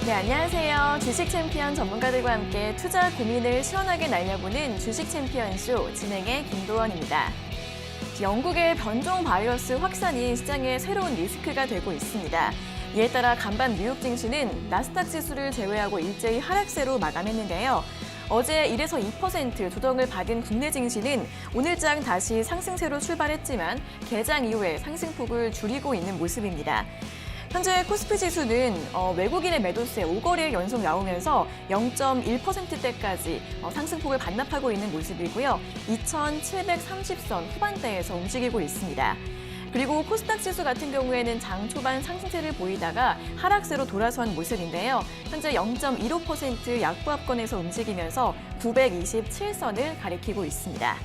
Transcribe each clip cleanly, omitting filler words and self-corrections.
네, 안녕하세요. 주식 챔피언 전문가들과 함께 투자 고민을 시원하게 날려보는 주식 챔피언쇼 진행의 김도원입니다. 영국의 변종 바이러스 확산이 시장의 새로운 리스크가 되고 있습니다. 이에 따라 간밤 뉴욕 증시는 나스닥 지수를 제외하고 일제히 하락세로 마감했는데요. 어제 1에서 2% 조정을 받은 국내 증시는 오늘장 다시 상승세로 출발했지만 개장 이후에 상승폭을 줄이고 있는 모습입니다. 현재 코스피 지수는 외국인의 매도세 5거래일 연속 나오면서 0.1%대까지 상승폭을 반납하고 있는 모습이고요. 2,730선 후반대에서 움직이고 있습니다. 그리고 코스닥 지수 같은 경우에는 장 초반 상승세를 보이다가 하락세로 돌아선 모습인데요. 현재 0.15% 약보합권에서 움직이면서 927선을 가리키고 있습니다.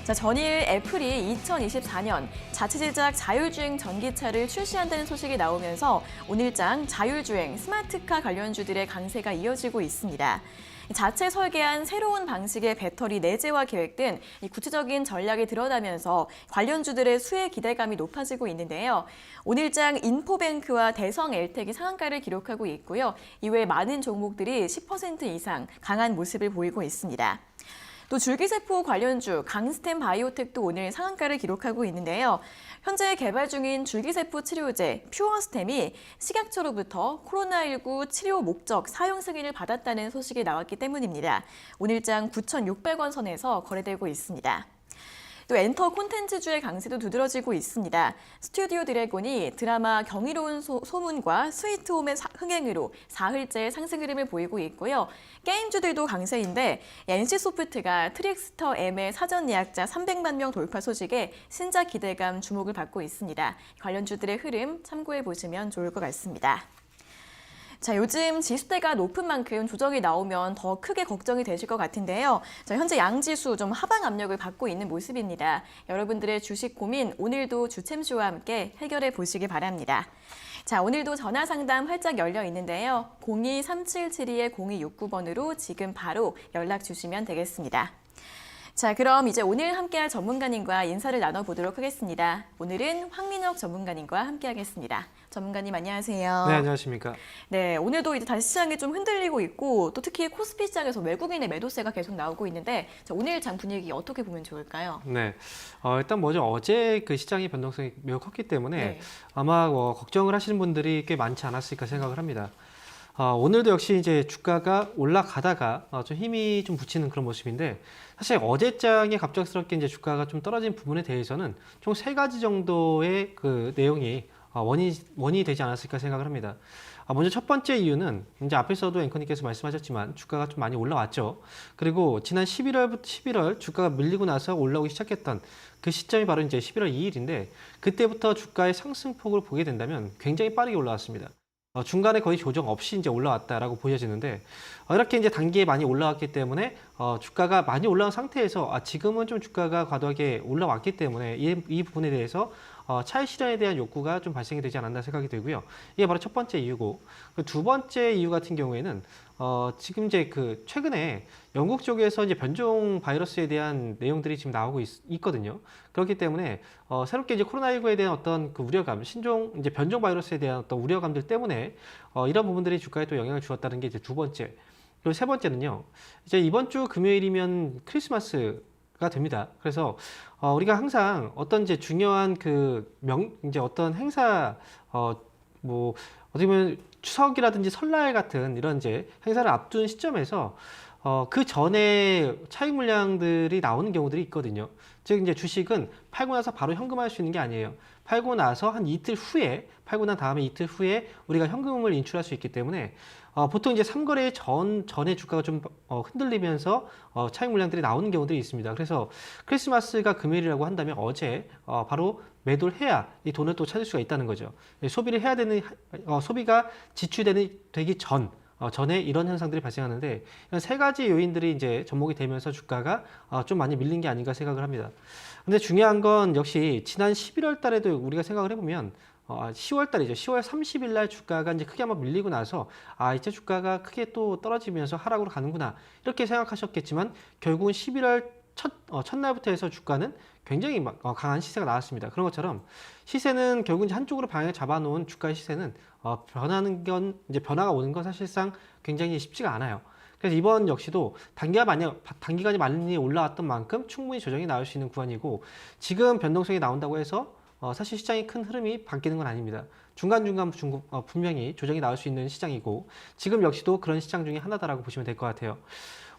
자, 전일 애플이 2024년 자체 제작 자율주행 전기차를 출시한다는 소식이 나오면서 오늘장 자율주행 스마트카 관련주들의 강세가 이어지고 있습니다. 자체 설계한 새로운 방식의 배터리 내재화 계획 등 구체적인 전략이 드러나면서 관련주들의 수혜 기대감이 높아지고 있는데요. 오늘장 인포뱅크와 대성 엘텍이 상한가를 기록하고 있고요. 이외에 많은 종목들이 10% 이상 강한 모습을 보이고 있습니다. 또 줄기세포 관련주 강스템 바이오텍도 오늘 상한가를 기록하고 있는데요. 현재 개발 중인 줄기세포 치료제 퓨어스템이 식약처로부터 코로나19 치료 목적 사용 승인을 받았다는 소식이 나왔기 때문입니다. 오늘장 9,600원 선에서 거래되고 있습니다. 또 엔터 콘텐츠주의 강세도 두드러지고 있습니다. 스튜디오 드래곤이 드라마 경이로운 소문과 스위트홈의 흥행으로 4흘째 상승 흐름을 보이고 있고요. 게임주들도 강세인데 NC소프트가 트릭스터 M의 사전 예약자 300만 명 돌파 소식에 신작 기대감 주목을 받고 있습니다. 관련주들의 흐름 참고해 보시면 좋을 것 같습니다. 자, 요즘 지수대가 높은 만큼 조정이 나오면 더 크게 걱정이 되실 것 같은데요. 자, 현재 양지수 좀 하방 압력을 받고 있는 모습입니다. 여러분들의 주식 고민 오늘도 주챔쇼와 함께 해결해 보시기 바랍니다. 자, 오늘도 전화 상담 활짝 열려 있는데요. 02-3772-0269번으로 지금 바로 연락 주시면 되겠습니다. 자, 그럼 이제 오늘 함께할 전문가님과 인사를 나눠보도록 하겠습니다. 오늘은 황민혁 전문가님과 함께하겠습니다. 전문가님 안녕하세요. 네, 안녕하십니까. 네, 오늘도 이제 다시 시장이 좀 흔들리고 있고 또 특히 코스피 시장에서 외국인의 매도세가 계속 나오고 있는데 자, 오늘 장 분위기 어떻게 보면 좋을까요? 네, 일단 먼저 어제 그 시장의 변동성이 매우 컸기 때문에 네. 아마 걱정을 하시는 분들이 꽤 많지 않았을까 생각을 합니다. 오늘도 역시 이제 주가가 올라가다가 좀 힘이 좀 붙이는 그런 모습인데 사실 어제장에 갑작스럽게 이제 주가가 좀 떨어진 부분에 대해서는 총 3가지 정도의 그 내용이 원인이 되지 않았을까 생각을 합니다. 먼저 첫 번째 이유는 이제 앞에서도 앵커님께서 말씀하셨지만 주가가 좀 많이 올라왔죠. 그리고 지난 11월 주가가 밀리고 나서 올라오기 시작했던 그 시점이 바로 이제 11월 2일인데 그때부터 주가의 상승폭을 보게 된다면 굉장히 빠르게 올라왔습니다. 중간에 거의 조정 없이 이제 올라왔다라고 보여지는데 이렇게 이제 단기에 많이 올라왔기 때문에 주가가 많이 올라온 상태에서 지금은 좀 주가가 과도하게 올라왔기 때문에 이 부분에 대해서 차익 실현에 대한 욕구가 좀 발생이 되지 않았나 생각이 들고요. 이게 바로 첫 번째 이유고 그 두 번째 이유 같은 경우에는 지금 이제 그 최근에 영국 쪽에서 이제 변종 바이러스에 대한 내용들이 지금 나오고 있거든요. 그렇기 때문에 새롭게 이제 코로나19에 대한 어떤 그 우려감, 이제 변종 바이러스에 대한 어떤 우려감들 때문에 이런 부분들이 주가에 또 영향을 주었다는 게 이제 두 번째. 그리고 세 번째는요. 이제 이번 주 금요일이면 크리스마스가 됩니다. 그래서 우리가 항상 어떤 이제 중요한 이제 어떤 행사 어떻게 보면 추석이라든지 설날 같은 이런 이제 행사를 앞둔 시점에서 그 전에 차익 물량들이 나오는 경우들이 있거든요. 즉 이제 주식은 팔고 나서 바로 현금화할 수 있는 게 아니에요. 팔고 나서 한 이틀 후에 팔고 난 다음에 이틀 후에 우리가 현금을 인출할 수 있기 때문에 보통 이제 3거래 전에 주가가 좀 흔들리면서 차익 물량들이 나오는 경우들이 있습니다. 그래서 크리스마스가 금요일이라고 한다면 어제 바로 매도를 해야 이 돈을 또 찾을 수가 있다는 거죠. 소비를 해야 되는 소비가 되기 전에 이런 현상들이 발생하는데 이런 3가지 요인들이 이제 접목이 되면서 주가가 좀 많이 밀린 게 아닌가 생각을 합니다. 근데 중요한 건 역시 지난 11월 달에도 우리가 생각을 해보면 10월 달이죠. 10월 30일 날 주가가 이제 크게 한번 밀리고 나서 이제 주가가 크게 또 떨어지면서 하락으로 가는구나 이렇게 생각하셨겠지만 결국은 11월 첫날부터 해서 주가는 굉장히 강한 시세가 나왔습니다. 그런 것처럼 시세는 결국 이제 한쪽으로 방향을 잡아놓은 주가의 시세는 변하는 건 이제 변화가 오는 건 사실상 굉장히 쉽지가 않아요. 그래서 이번 역시도 단기간이 많이 올라왔던 만큼 충분히 조정이 나올 수 있는 구간이고 지금 변동성이 나온다고 해서 사실 시장의 큰 흐름이 바뀌는 건 아닙니다. 중간중간 분명히 조정이 나올 수 있는 시장이고 지금 역시도 그런 시장 중에 하나다라고 보시면 될 것 같아요.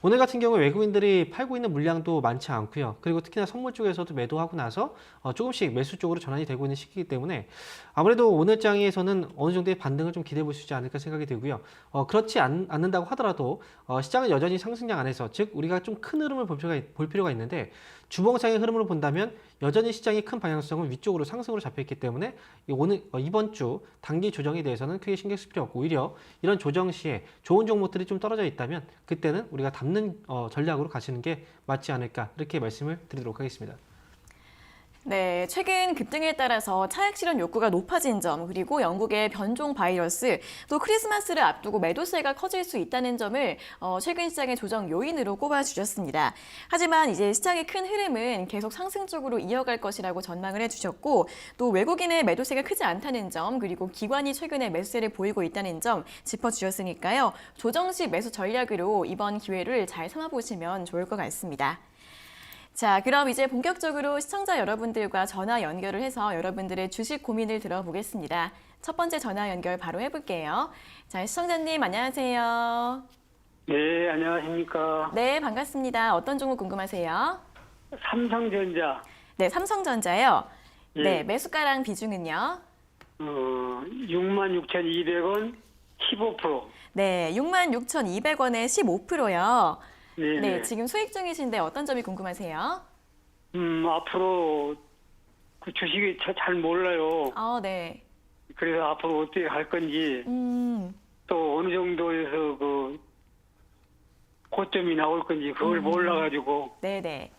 오늘 같은 경우에 외국인들이 팔고 있는 물량도 많지 않고요. 그리고 특히나 선물 쪽에서도 매도하고 나서 조금씩 매수 쪽으로 전환이 되고 있는 시기이기 때문에 아무래도 오늘 장에서는 어느 정도의 반등을 좀 기대해 볼 수 있지 않을까 생각이 들고요. 그렇지 않는다고 하더라도 시장은 여전히 상승장 안에서 즉 우리가 좀 큰 흐름을 볼 필요가 있는데 주봉상의 흐름으로 본다면 여전히 시장의 큰 방향성은 위쪽으로 상승으로 잡혀 있기 때문에 이번 주 단기 조정에 대해서는 크게 신경 쓸 필요 없고 오히려 이런 조정 시에 좋은 종목들이 좀 떨어져 있다면 그때는 우리가 담는 전략으로 가시는 게 맞지 않을까 이렇게 말씀을 드리도록 하겠습니다. 네, 최근 급등에 따라서 차익 실현 욕구가 높아진 점, 그리고 영국의 변종 바이러스, 또 크리스마스를 앞두고 매도세가 커질 수 있다는 점을 최근 시장의 조정 요인으로 꼽아주셨습니다. 하지만 이제 시장의 큰 흐름은 계속 상승 쪽으로 이어갈 것이라고 전망을 해주셨고, 또 외국인의 매도세가 크지 않다는 점, 그리고 기관이 최근에 매수세를 보이고 있다는 점 짚어주셨으니까요. 조정 시 매수 전략으로 이번 기회를 잘 삼아보시면 좋을 것 같습니다. 자, 그럼 이제 본격적으로 시청자 여러분들과 전화 연결을 해서 여러분들의 주식 고민을 들어보겠습니다. 첫 번째 전화 연결 바로 해볼게요. 자, 시청자님 안녕하세요. 네, 안녕하십니까. 네, 반갑습니다. 어떤 종목 궁금하세요? 삼성전자. 네, 삼성전자요. 예. 네, 매수가랑 비중은요? 66,200원 15%. 네, 66,200원에 15%요. 네, 네, 지금 수익 중이신데 어떤 점이 궁금하세요? 앞으로 그 주식이 잘 몰라요. 네. 그래서 앞으로 어떻게 할 건지 또 어느 정도에서 그 고점이 나올 건지 그걸 몰라가지고. 네네.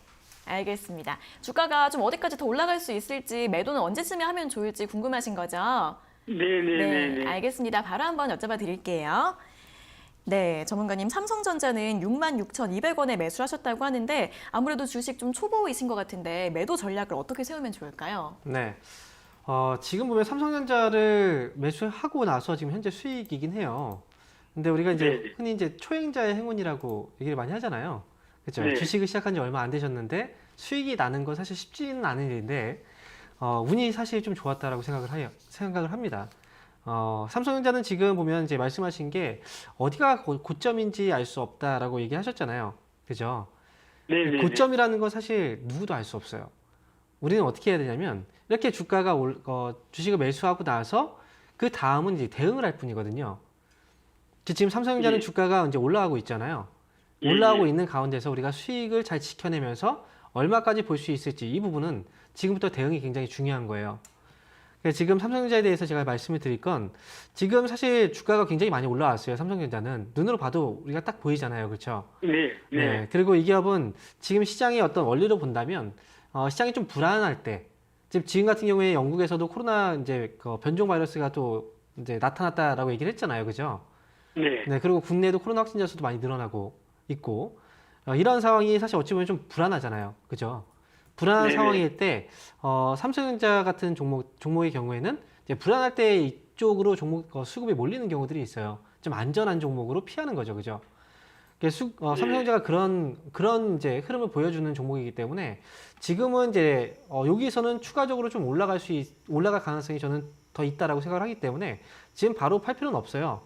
알겠습니다. 주가가 좀 어디까지 더 올라갈 수 있을지 매도는 언제쯤에 하면 좋을지 궁금하신 거죠? 네네네. 알겠습니다. 바로 한번 여쭤봐 드릴게요. 네, 전문가님 삼성전자는 66,200원에 매수하셨다고 하는데 아무래도 주식 좀 초보이신 것 같은데 매도 전략을 어떻게 세우면 좋을까요? 네. 지금 보면 삼성전자를 매수하고 나서 지금 현재 수익이긴 해요. 근데 우리가 이제 네네. 흔히 이제 초행자의 행운이라고 얘기를 많이 하잖아요. 그렇죠? 네. 주식을 시작한 지 얼마 안 되셨는데 수익이 나는 건 사실 쉽지는 않은 일인데 운이 사실 좀 좋았다라고 생각을 합니다. 삼성전자는 지금 보면 이제 말씀하신 게 어디가 고점인지 알 수 없다라고 얘기하셨잖아요. 그죠? 네네. 고점이라는 건 사실 누구도 알 수 없어요. 우리는 어떻게 해야 되냐면 이렇게 주가가 주식을 매수하고 나서 그 다음은 이제 대응을 할 뿐이거든요. 지금 삼성전자는 예. 주가가 이제 올라가고 있잖아요. 예, 올라가고 예. 있는 가운데서 우리가 수익을 잘 지켜내면서 얼마까지 볼 수 있을지 이 부분은 지금부터 대응이 굉장히 중요한 거예요. 그래서 지금 삼성전자에 대해서 제가 말씀을 드릴 건 지금 사실 주가가 굉장히 많이 올라왔어요. 삼성전자는 눈으로 봐도 우리가 딱 보이잖아요. 그렇죠? 네. 네. 그리고 이 기업은 지금 시장의 어떤 원리로 본다면 시장이 좀 불안할 때 지금 같은 경우에 영국에서도 코로나 이제 변종 바이러스가 또 이제 나타났다라고 얘기를 했잖아요. 그죠? 네. 네, 그리고 국내에도 코로나 확진자 수도 많이 늘어나고 있고 이런 상황이 사실 어찌 보면 좀 불안하잖아요. 그죠? 불안한 네네. 상황일 때 삼성전자 같은 종목의 경우에는 이제 불안할 때 이쪽으로 수급이 몰리는 경우들이 있어요. 좀 안전한 종목으로 피하는 거죠. 그죠? 삼성전자가 그런 이제 흐름을 보여주는 종목이기 때문에 지금은 이제 여기서는 추가적으로 좀 올라갈 가능성이 저는 더 있다라고 생각을 하기 때문에 지금 바로 팔 필요는 없어요.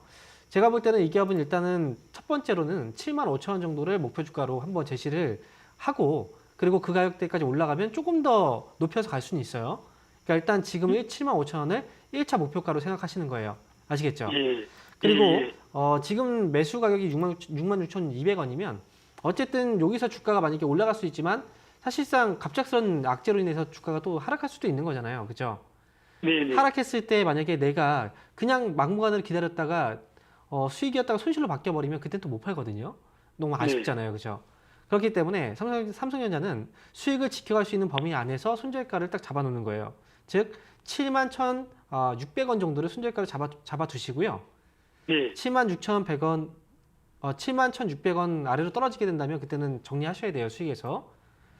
제가 볼 때는 이 기업은 일단은 첫 번째로는 75,000원 정도를 목표 주가로 한번 제시를 하고 그리고 그 가격대까지 올라가면 조금 더 높여서 갈 수는 있어요. 그러니까 일단 지금 75,000원을 1차 목표가로 생각하시는 거예요. 아시겠죠? 예. 그리고 예. 지금 매수 가격이 66,200원이면 어쨌든 여기서 주가가 만약에 올라갈 수 있지만 사실상 갑작스런 악재로 인해서 주가가 또 하락할 수도 있는 거잖아요. 그죠? 네네. 하락했을 때 만약에 내가 그냥 막무가내로 기다렸다가 수익이었다가 손실로 바뀌어버리면 그때 또 못 팔거든요. 너무 아쉽잖아요. 그죠? 그렇기 때문에 삼성전자는 수익을 지켜갈 수 있는 범위 안에서 손절가를 딱 잡아놓는 거예요. 즉 71,600원 정도를 손절가를 잡아두시고요. 네. 76,100원, 71,600원 아래로 떨어지게 된다면 그때는 정리하셔야 돼요. 수익에서.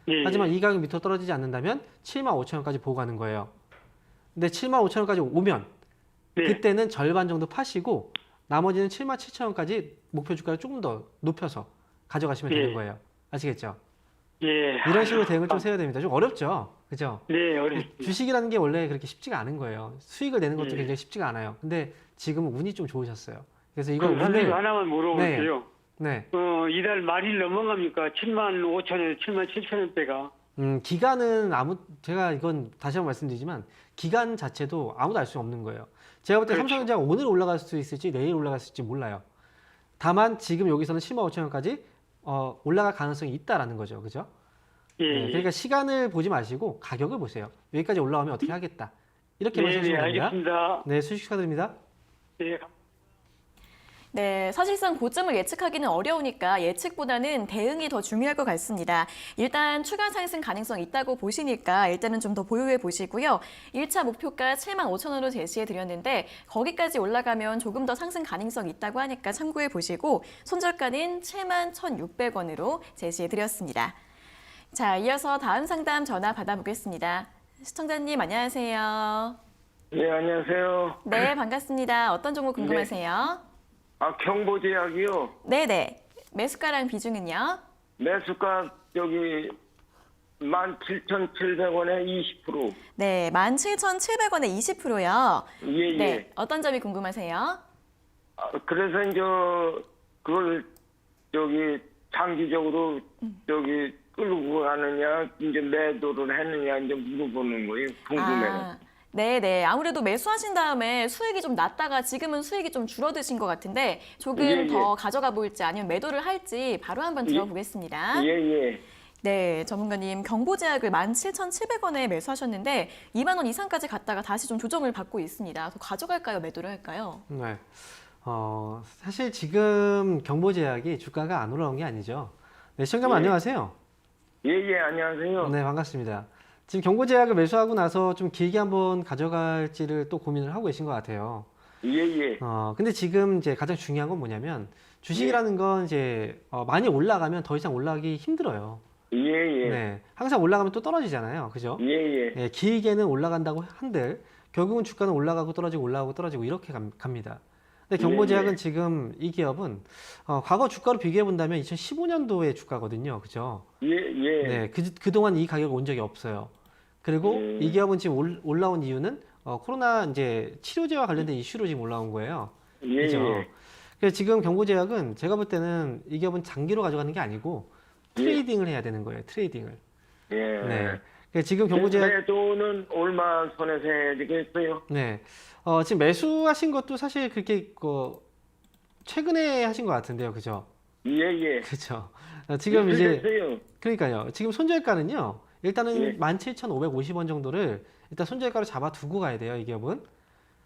예. 하지만 이 가격 밑으로 떨어지지 않는다면 75,000원까지 보고 가는 거예요. 근데 75,000원까지 오면 네. 그때는 절반 정도 파시고 나머지는 77,000원까지 목표 주가를 조금 더 높여서 가져가시면 예. 되는 거예요. 아시겠죠? 예. 이런 식으로 대응을 좀 세워야 됩니다. 좀 어렵죠? 그죠? 네, 어렵습니다. 주식이라는 게 원래 그렇게 쉽지가 않은 거예요. 수익을 내는 것도 예. 굉장히 쉽지가 않아요. 근데 지금은 운이 좀 좋으셨어요. 그래서 이거 선생님 오늘 하나만 물어볼게요. 네. 이달 말일 넘어갑니까? 75,000원, 77,000원대가. 기간은 제가 이건 다시 한번 말씀드리지만 기간 자체도 아무도 알 수 없는 거예요. 제가 볼 때 그렇죠. 삼성전자가 오늘 올라갈 수 있을지 내일 올라갈 수 있을지 몰라요. 다만 지금 여기서는 75,000원까지 올라갈 가능성이 있다라는 거죠. 그죠? 예. 네, 그러니까 시간을 보지 마시고 가격을 보세요. 여기까지 올라오면 어떻게 하겠다. 이렇게만 네, 생각하시면 됩니다. 알겠습니다. 네, 수익 축하드립니다. 네. 네, 사실상 고점을 예측하기는 어려우니까 예측보다는 대응이 더 중요할 것 같습니다. 일단 추가 상승 가능성 있다고 보시니까 일단은 좀 더 보유해 보시고요. 1차 목표가 75,000원으로 제시해 드렸는데 거기까지 올라가면 조금 더 상승 가능성 있다고 하니까 참고해 보시고 손절가는 71,600원으로 제시해 드렸습니다. 자, 이어서 다음 상담 전화 받아보겠습니다. 시청자님 안녕하세요. 네, 안녕하세요. 네, 반갑습니다. 어떤 종목 궁금하세요? 경보제약이요. 네네. 매수가랑 비중은요? 매수가 여기 17,700원에 20%. 네, 17,700원에 20%요. 예, 예. 네, 어떤 점이 궁금하세요? 그래서 이제 그걸 장기적으로 끌고 가느냐, 이제 매도를 했느냐, 이제 물어보는 거예요. 궁금해요. 네네. 아무래도 매수하신 다음에 수익이 좀 났다가 지금은 수익이 좀 줄어드신 것 같은데 조금 예, 더 가져가 볼지 아니면 매도를 할지 바로 한번 들어보겠습니다. 예, 예. 네, 전문가님 경보제약을 17,700원에 매수하셨는데 2만 원 이상까지 갔다가 다시 좀 조정을 받고 있습니다. 더 가져갈까요? 매도를 할까요? 네. 사실 지금 경보제약이 주가가 안 올라온 게 아니죠. 네, 시청자분 예. 안녕하세요. 예, 예, 안녕하세요. 네, 반갑습니다. 지금 경보제약을 매수하고 나서 좀 길게 한번 가져갈지를 또 고민을 하고 계신 것 같아요. 예, 예. 근데 지금 이제 가장 중요한 건 뭐냐면 주식이라는 건 이제 많이 올라가면 더 이상 올라가기 힘들어요. 예, 예. 네, 항상 올라가면 또 떨어지잖아요. 그죠? 예, 예. 네, 길게는 올라간다고 한들 결국은 주가는 올라가고 떨어지고 올라가고 떨어지고 이렇게 갑니다. 근데 경보제약은 예, 예. 지금 이 기업은 과거 주가로 비교해 본다면 2015년도의 주가거든요. 그죠? 예, 예. 네, 그동안 이 가격이 온 적이 없어요. 그리고 이 기업은 지금 올라온 이유는 코로나 이제 치료제와 관련된 이슈로 지금 올라온 거예요. 예, 그죠? 예. 그래서 지금 경보제약은 제가 볼 때는 이 기업은 장기로 가져가는 게 아니고 트레이딩을 해야 되는 거예요. 트레이딩을. 예. 네. 그래서 지금 경보제약 매도는 얼마 손에서 해야 되겠어요? 네. 지금 매수하신 것도 사실 그렇게 최근에 하신 것 같은데요. 그죠? 예, 예. 그죠. 지금 이제 됐어요. 그러니까요. 지금 손절가는요. 일단은 예. 17,550원 정도를 일단 손절가로 잡아 두고 가야 돼요. 이 기업은.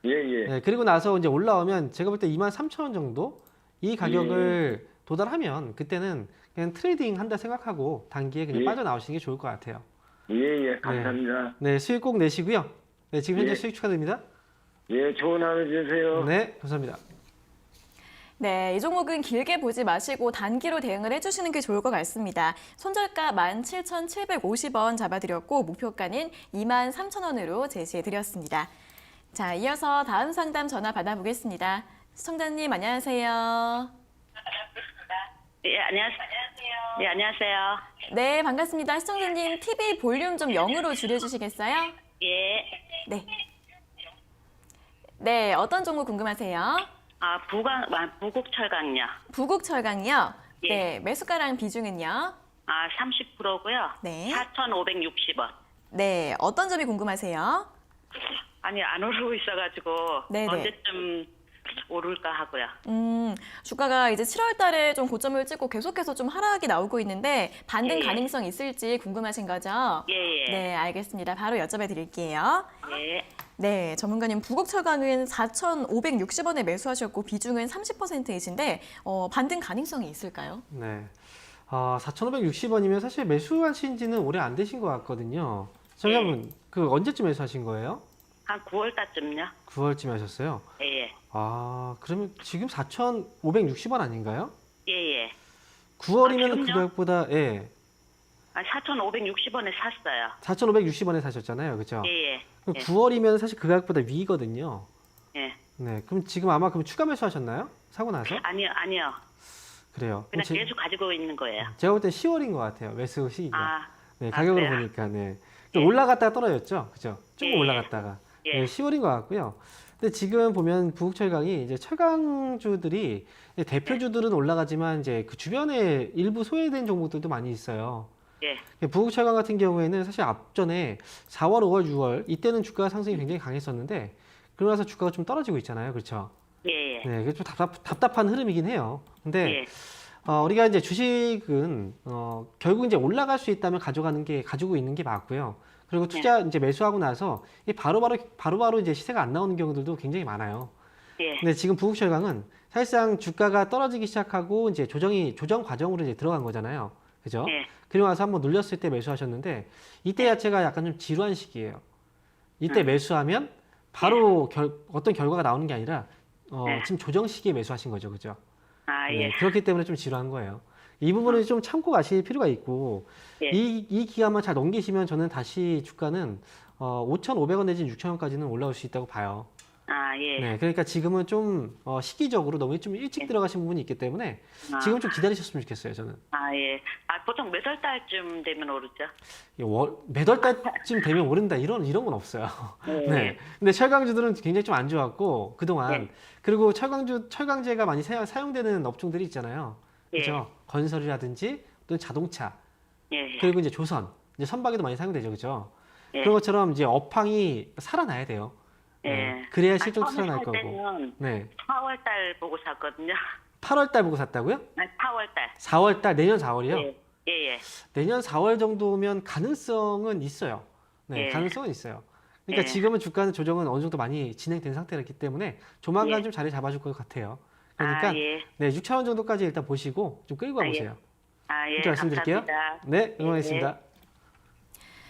예, 예. 네, 그리고 나서 이제 올라오면 제가 볼 때 23,000원 정도 이 가격을 도달하면 그때는 그냥 트레이딩 한다 생각하고 단기에 그냥 예. 빠져나오시는 게 좋을 것 같아요. 예, 예. 감사합니다. 네, 수익 꼭 내시고요. 네, 지금 현재 예. 수익 축하드립니다. 예, 좋은 하루 되세요. 네, 감사합니다. 네, 이 종목은 길게 보지 마시고 단기로 대응을 해주시는 게 좋을 것 같습니다. 손절가 17,750원 잡아드렸고 목표가는 23,000원으로 제시해드렸습니다. 자, 이어서 다음 상담 전화 받아보겠습니다. 시청자님 안녕하세요. 예, 안녕하세요. 예, 안녕하세요. 네, 반갑습니다. 시청자님 TV 볼륨 좀 0으로 줄여주시겠어요? 예. 네. 네, 어떤 종목 궁금하세요? 부곡철강요. 부국철강요? 예. 네, 매수가랑 비중은요? 30%고요. 네. 4,560원. 네, 어떤 점이 궁금하세요? 아니, 안 오르고 있어가지고 네네. 언제쯤 오를까 하고요. 주가가 이제 7월 달에 좀 고점을 찍고 계속해서 좀 하락이 나오고 있는데 반등 예. 가능성이 있을지 궁금하신 거죠? 예, 예. 네, 알겠습니다. 바로 여쭤봐 드릴게요. 예. 네, 전문가님 부곡철강은 4,560원에 매수하셨고 비중은 30%이신데 반등 가능성이 있을까요? 네. 4,560원이면 사실 매수하신 지는 오래 안 되신 것 같거든요. 정답은 그 언제쯤 매수하신 거예요? 한 9월 달쯤요. 9월쯤에 하셨어요? 예, 예. 그러면 지금 4,560원 아닌가요? 예, 예. 9월이면 그 지금요? 가격보다, 예. 아, 4,560원에 샀어요. 4,560원에 사셨잖아요. 그죠? 예, 예. 그럼 예. 9월이면 사실 그 가격보다 위거든요. 예. 네. 그럼 지금 아마 그럼 추가 매수하셨나요? 사고 나서? 아니요. 그래요. 그냥 그럼 계속 가지고 있는 거예요. 제가 볼 때 10월인 것 같아요. 매수 시기가. 아, 네, 가격으로 그래요? 보니까 네. 예. 올라갔다가 떨어졌죠. 그죠? 조금 예. 올라갔다가. 예. 네, 10월인 것 같고요. 근데 지금 보면 부국철강이 이제 철강주들이 이제 대표주들은 올라가지만 이제 그 주변에 일부 소외된 종목들도 많이 있어요. 예. 부국철강 같은 경우에는 사실 앞전에 4월, 5월, 6월 이때는 주가 상승이 굉장히 강했었는데 그러고 나서 주가가 좀 떨어지고 있잖아요. 그렇죠? 예, 예. 네, 그게 좀 답답한 흐름이긴 해요. 근데 예. 우리가 이제 주식은 결국 이제 올라갈 수 있다면 가지고 있는 게 맞고요. 그리고 투자 이제 매수하고 나서 이 바로바로 이제 시세가 안 나오는 경우들도 굉장히 많아요. 예. 근데 지금 부국철강은 사실상 주가가 떨어지기 시작하고 이제 조정 과정으로 이제 들어간 거잖아요. 그죠? 예. 그리고 나서 한번 눌렸을 때 매수하셨는데 이때 자체가 약간 좀 지루한 시기예요. 이때 매수하면 바로 어떤 결과가 나오는 게 아니라 네. 지금 조정 시기에 매수하신 거죠. 그죠? 아, 예. 네, 그렇기 때문에 좀 지루한 거예요. 이 부분은 좀 참고 가실 필요가 있고 예. 이 기간만 잘 넘기시면 저는 다시 주가는 5,500원 내지 6,000원까지는 올라올 수 있다고 봐요. 아, 예. 네, 그러니까 지금은 좀 시기적으로 너무 좀 일찍 들어가신 부분이 있기 때문에 지금 좀 기다리셨으면 좋겠어요. 저는 아, 예. 아, 보통 몇 월 달쯤 되면 오르죠? 매달 달쯤 되면 오른다 이런 건 없어요. 네. 근데 철강주들은 굉장히 좀 안 좋았고 그동안 네. 그리고 철강제가 많이 사용되는 업종들이 있잖아요. 예. 그렇죠? 건설이라든지 또는 자동차 예. 그리고 이제 조선, 이제 선박에도 많이 사용되죠, 그렇죠? 예. 그런 것처럼 이제 업황이 살아나야 돼요. 네. 예. 그래야 실적도 처음에 살아날 살 거고. 때는 네. 4월 달 보고 샀거든요. 8월 달 보고 샀다고요? 아, 4월 달. 4월 달, 내년 4월이요? 예. 예, 예. 내년 4월 정도면 가능성은 있어요. 네, 예. 가능성은 있어요. 그러니까 예. 지금은 주가는 조정은 어느 정도 많이 진행된 상태이기 때문에 조만간 예. 좀 자리 잡아줄 것 같아요. 그러니까 아, 예. 네, 6,000원 정도까지 일단 보시고 좀 끌고 아, 예. 가보세요. 아, 예. 이렇게 말씀드릴게요. 감사합니다. 네, 응원하겠습니다.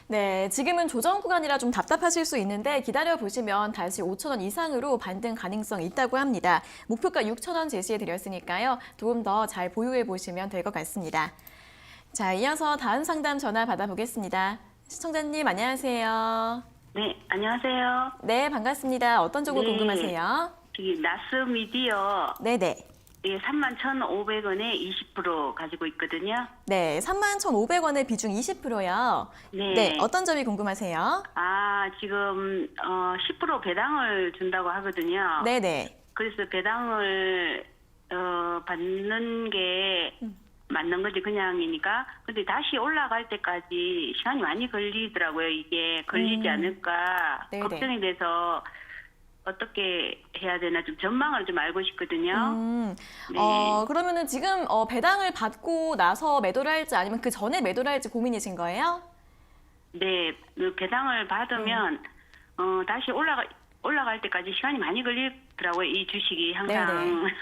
네, 지금은 조정 구간이라 좀 답답하실 수 있는데 기다려 보시면 다시 5,000원 이상으로 반등 가능성이 있다고 합니다. 목표가 6,000원 제시해 드렸으니까요. 조금 더 잘 보유해 보시면 될 것 같습니다. 자, 이어서 다음 상담 전화 받아보겠습니다. 시청자님 안녕하세요. 네, 안녕하세요. 네, 반갑습니다. 어떤 종목 네. 궁금하세요? 이 나스 미디어 네네. 이게 31,500원에 20% 가지고 있거든요. 네, 31,500원의 비중 20%요. 네. 네, 어떤 점이 궁금하세요? 아, 지금 10% 배당을 준다고 하거든요. 네네. 그래서 배당을 받는 게 맞는 건지 그냥이니까. 근데 다시 올라갈 때까지 시간이 많이 걸리더라고요. 이게 걸리지 않을까 네네. 걱정이 돼서 어떻게 해야 되나 좀 전망을 좀 알고 싶거든요. 네. 그러면은 지금 배당을 받고 나서 매도를 할지 아니면 그 전에 매도를 할지 고민이신 거예요? 네, 그 배당을 받으면 다시 올라갈 때까지 시간이 많이 걸리더라고요. 이 주식이 항상. 네네.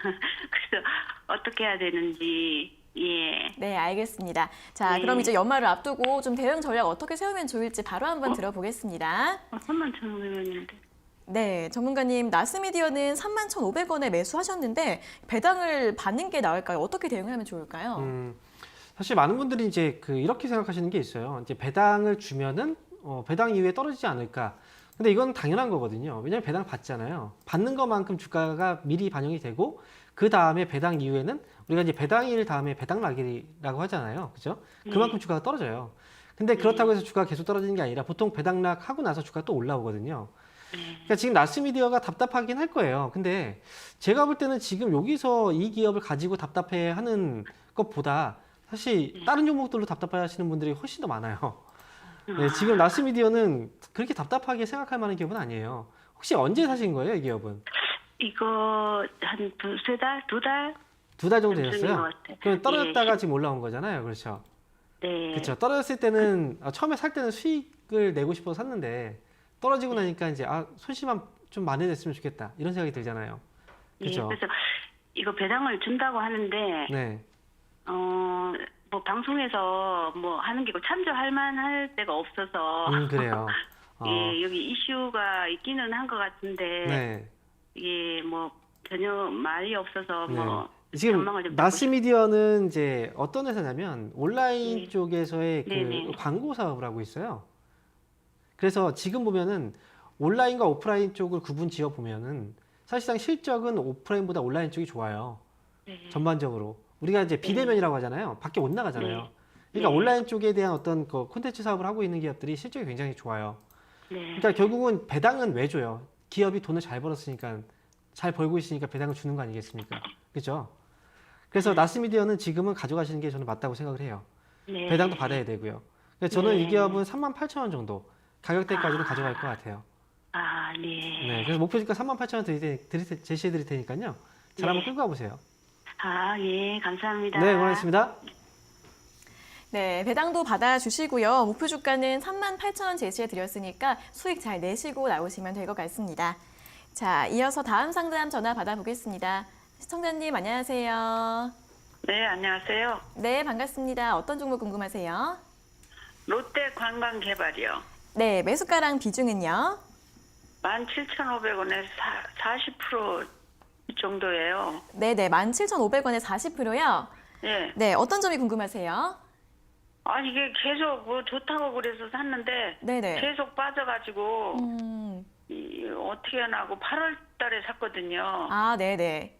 그래서 어떻게 해야 되는지 예. 네, 알겠습니다. 자, 네. 그럼 이제 연말을 앞두고 좀 대응 전략 어떻게 세우면 좋을지 바로 한번 들어보겠습니다. 31,500원인데. 네, 전문가님, 나스미디어는 31,500원에 매수하셨는데 배당을 받는 게 나을까요? 어떻게 대응을 하면 좋을까요? 사실 많은 분들이 이제 이렇게 생각하시는 게 있어요. 이제 배당을 주면은 배당 이후에 떨어지지 않을까. 근데 이건 당연한 거거든요. 왜냐하면 배당 받잖아요. 받는 것만큼 주가가 미리 반영이 되고 그 다음에 배당 이후에는 우리가 이제 배당일 다음에 배당락이라고 하잖아요. 그죠? 그만큼 주가가 떨어져요. 근데 그렇다고 해서 주가가 계속 떨어지는 게 아니라 보통 배당락 하고 나서 주가가 또 올라오거든요. 그러니까 지금 나스미디어가 답답하긴 할 거예요. 근데 제가 볼 때는 지금 여기서 이 기업을 가지고 답답해하는 것보다 사실 다른 종목들로 답답해하시는 분들이 훨씬 더 많아요. 네, 지금 나스미디어는 그렇게 답답하게 생각할 만한 기업은 아니에요. 혹시 언제 사신 거예요, 이 기업은? 이거 한 두세 달? 2달? 2달 정도 전인 되셨어요? 것 같아요. 그럼 떨어졌다가 예, 지금 올라온 거잖아요, 그렇죠? 네. 그렇죠. 떨어졌을 때는 처음에 살 때는 수익을 내고 싶어서 샀는데 떨어지고 나니까 이제 손실만 좀 만회됐으면 좋겠다 이런 생각이 들잖아요. 그렇죠? 예, 그래서 이거 배당을 준다고 하는데 네. 뭐 방송에서 뭐 하는 게 참조할 만할 데가 없어서 그래요. 예, 여기 이슈가 있기는 한 것 같은데 네. 이게 뭐 전혀 말이 없어서 뭐 지금 전망을 좀 마스미디어는 이제 어떤 회사냐면 온라인 네. 쪽에서의 그 네네. 광고 사업을 하고 있어요. 그래서 지금 보면은 온라인과 오프라인 쪽을 구분 지어 보면은 사실상 실적은 오프라인보다 온라인 쪽이 좋아요. 네. 전반적으로 우리가 이제 비대면이라고 하잖아요. 밖에 못 나가잖아요. 네. 그러니까 네. 온라인 쪽에 대한 어떤 그 콘텐츠 사업을 하고 있는 기업들이 실적이 굉장히 좋아요. 네. 그러니까 결국은 배당은 왜 줘요? 기업이 돈을 잘 벌었으니까 잘 벌고 있으니까 배당을 주는 거 아니겠습니까? 그렇죠? 그래서 나스미디어는 지금은 가져가시는 게 저는 맞다고 생각을 해요. 네. 배당도 받아야 되고요. 그래서 저는 네. 이 기업은 38,000원 정도 가격대까지는 가져갈 것 같아요. 아, 네. 네, 그래서 목표주가 38,000원 제시해 드릴 테니까요. 잘 한번 네. 끌고 가보세요. 아, 예, 감사합니다. 네, 고맙습니다. 네, 배당도 받아주시고요. 목표 주가는 38,000원 제시해 드렸으니까 수익 잘 내시고 나오시면 될 것 같습니다. 자, 이어서 다음 상담 전화 받아보겠습니다. 시청자님 안녕하세요. 네, 안녕하세요. 네, 반갑습니다. 어떤 종목 궁금하세요? 롯데 관광개발이요. 네, 매수가랑 비중은요? 17,500원에 40% 정도예요. 네네, 17,500원에 40%요? 예. 네, 어떤 점이 궁금하세요? 아, 이게 계속 뭐 좋다고 그래서 샀는데 네네. 계속 빠져가지고 음, 어떻게 하나 하고 8월 달에 샀거든요. 아, 네네.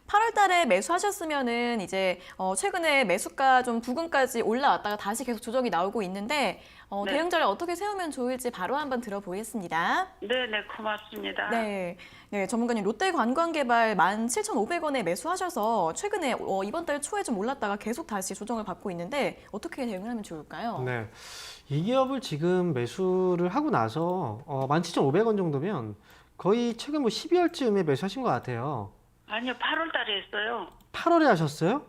8월 달에 매수하셨으면은 이제 최근에 매수가 좀 부근까지 올라왔다가 다시 계속 조정이 나오고 있는데 네. 대응 전략 어떻게 세우면 좋을지 바로 한번 들어보겠습니다. 네네, 고맙습니다. 네, 네, 전문가님 롯데관광개발 17,500원에 매수하셔서 최근에 이번 달 초에 좀 올랐다가 계속 다시 조정을 받고 있는데 어떻게 대응을 하면 좋을까요? 네. 이 기업을 지금 매수를 하고 나서 17,500원 정도면 거의 최근 뭐 12월쯤에 매수하신 것 같아요. 아니요, 8월 달에 했어요. 8월에 하셨어요?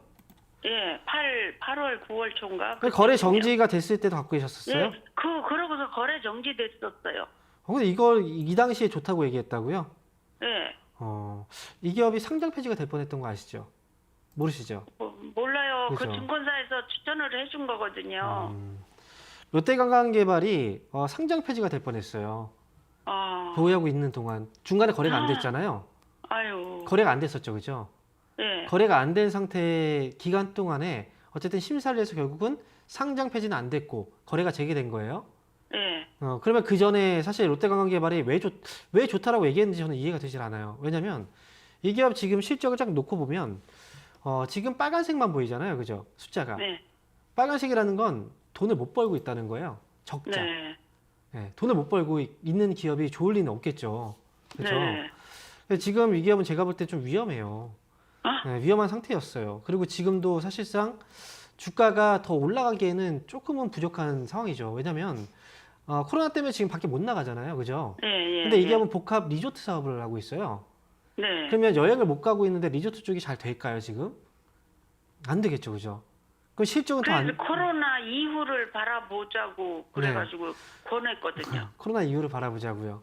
예, 8월, 9월 초인가? 그 거래 정지가 됐을 때도 갖고 계셨었어요? 예, 그러고서 거래 정지됐었어요. 근데 이걸 이 당시에 좋다고 얘기했다고요? 예, 이 기업이 상장 폐지가 될 뻔했던 거 아시죠? 모르시죠? 몰라요. 그죠. 그 증권사에서 추천을 해준 거거든요. 롯데관광개발이 상장 폐지가 될 뻔했어요. 보유하고 있는 동안 중간에 거래가 안 됐잖아요. 아유, 거래가 안 됐었죠, 그죠? 예, 거래가 안 된 상태 기간 동안에 어쨌든 심사를 해서 결국은 상장 폐지는 안 됐고 거래가 재개된 거예요. 예, 그러면 그 전에 사실 롯데관광개발이 왜 좋다라고 얘기했는지 저는 이해가 되질 않아요. 왜냐면 이 기업 지금 실적을 쫙 놓고 보면 지금 빨간색만 보이잖아요, 그죠? 숫자가. 네, 빨간색이라는 건 돈을 못 벌고 있다는 거예요. 적자. 네, 네, 돈을 못 벌고 있는 기업이 좋을 리는 없겠죠. 그렇죠? 네. 지금 이 기업은 제가 볼 때 좀 위험해요. 네, 위험한 상태였어요. 그리고 지금도 사실상 주가가 더 올라가기에는 조금은 부족한 상황이죠. 왜냐하면 코로나 때문에 지금 밖에 못 나가잖아요, 그죠? 예, 예. 근데 이 예. 기업은 복합 리조트 사업을 하고 있어요. 네. 그러면 여행을 못 가고 있는데 리조트 쪽이 잘 될까요, 지금? 안 되겠죠, 그죠? 그럼 실적은 더 그래서 안. 코로나 이후를 바라보자고 그래가지고 권했거든요. 코로나 이후를 바라보자고요.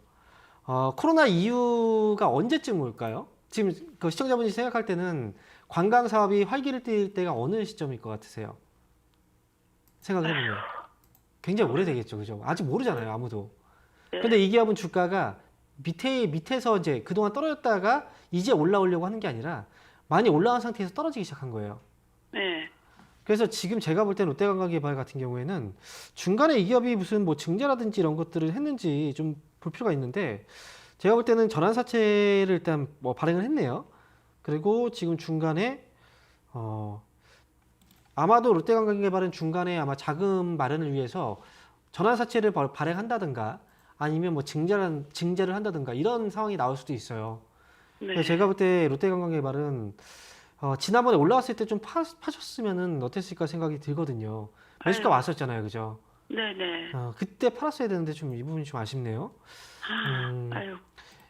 코로나 이후가 언제쯤 올까요? 지금 그 시청자분이 생각할 때는 관광 사업이 활기를 띨 때가 어느 시점일 것 같으세요? 생각을 해보면 굉장히 오래되겠죠, 그죠? 아직 모르잖아요, 아무도. 네. 근데 이 기업은 주가가 밑에서 이제 그동안 떨어졌다가 이제 올라오려고 하는 게 아니라 많이 올라간 상태에서 떨어지기 시작한 거예요. 네. 그래서 지금 제가 볼 때 롯데관광개발 같은 경우에는 중간에 이 기업이 무슨 뭐 증자라든지 이런 것들을 했는지 좀 볼 필요가 있는데 제가 볼 때는 전환사채를 일단 뭐 발행을 했네요. 그리고 지금 중간에 아마도 롯데관광개발은 중간에 아마 자금 마련을 위해서 전환사채를 발행한다든가 아니면 뭐 증자를 한다든가 이런 상황이 나올 수도 있어요. 네. 그래서 제가 볼 때 롯데관광개발은 지난번에 올라왔을 때 좀 파셨으면은 어땠을까 생각이 들거든요. 매수가 아유. 왔었잖아요, 그죠? 네네. 그때 팔았어야 되는데 좀 이 부분이 좀 아쉽네요. 아유.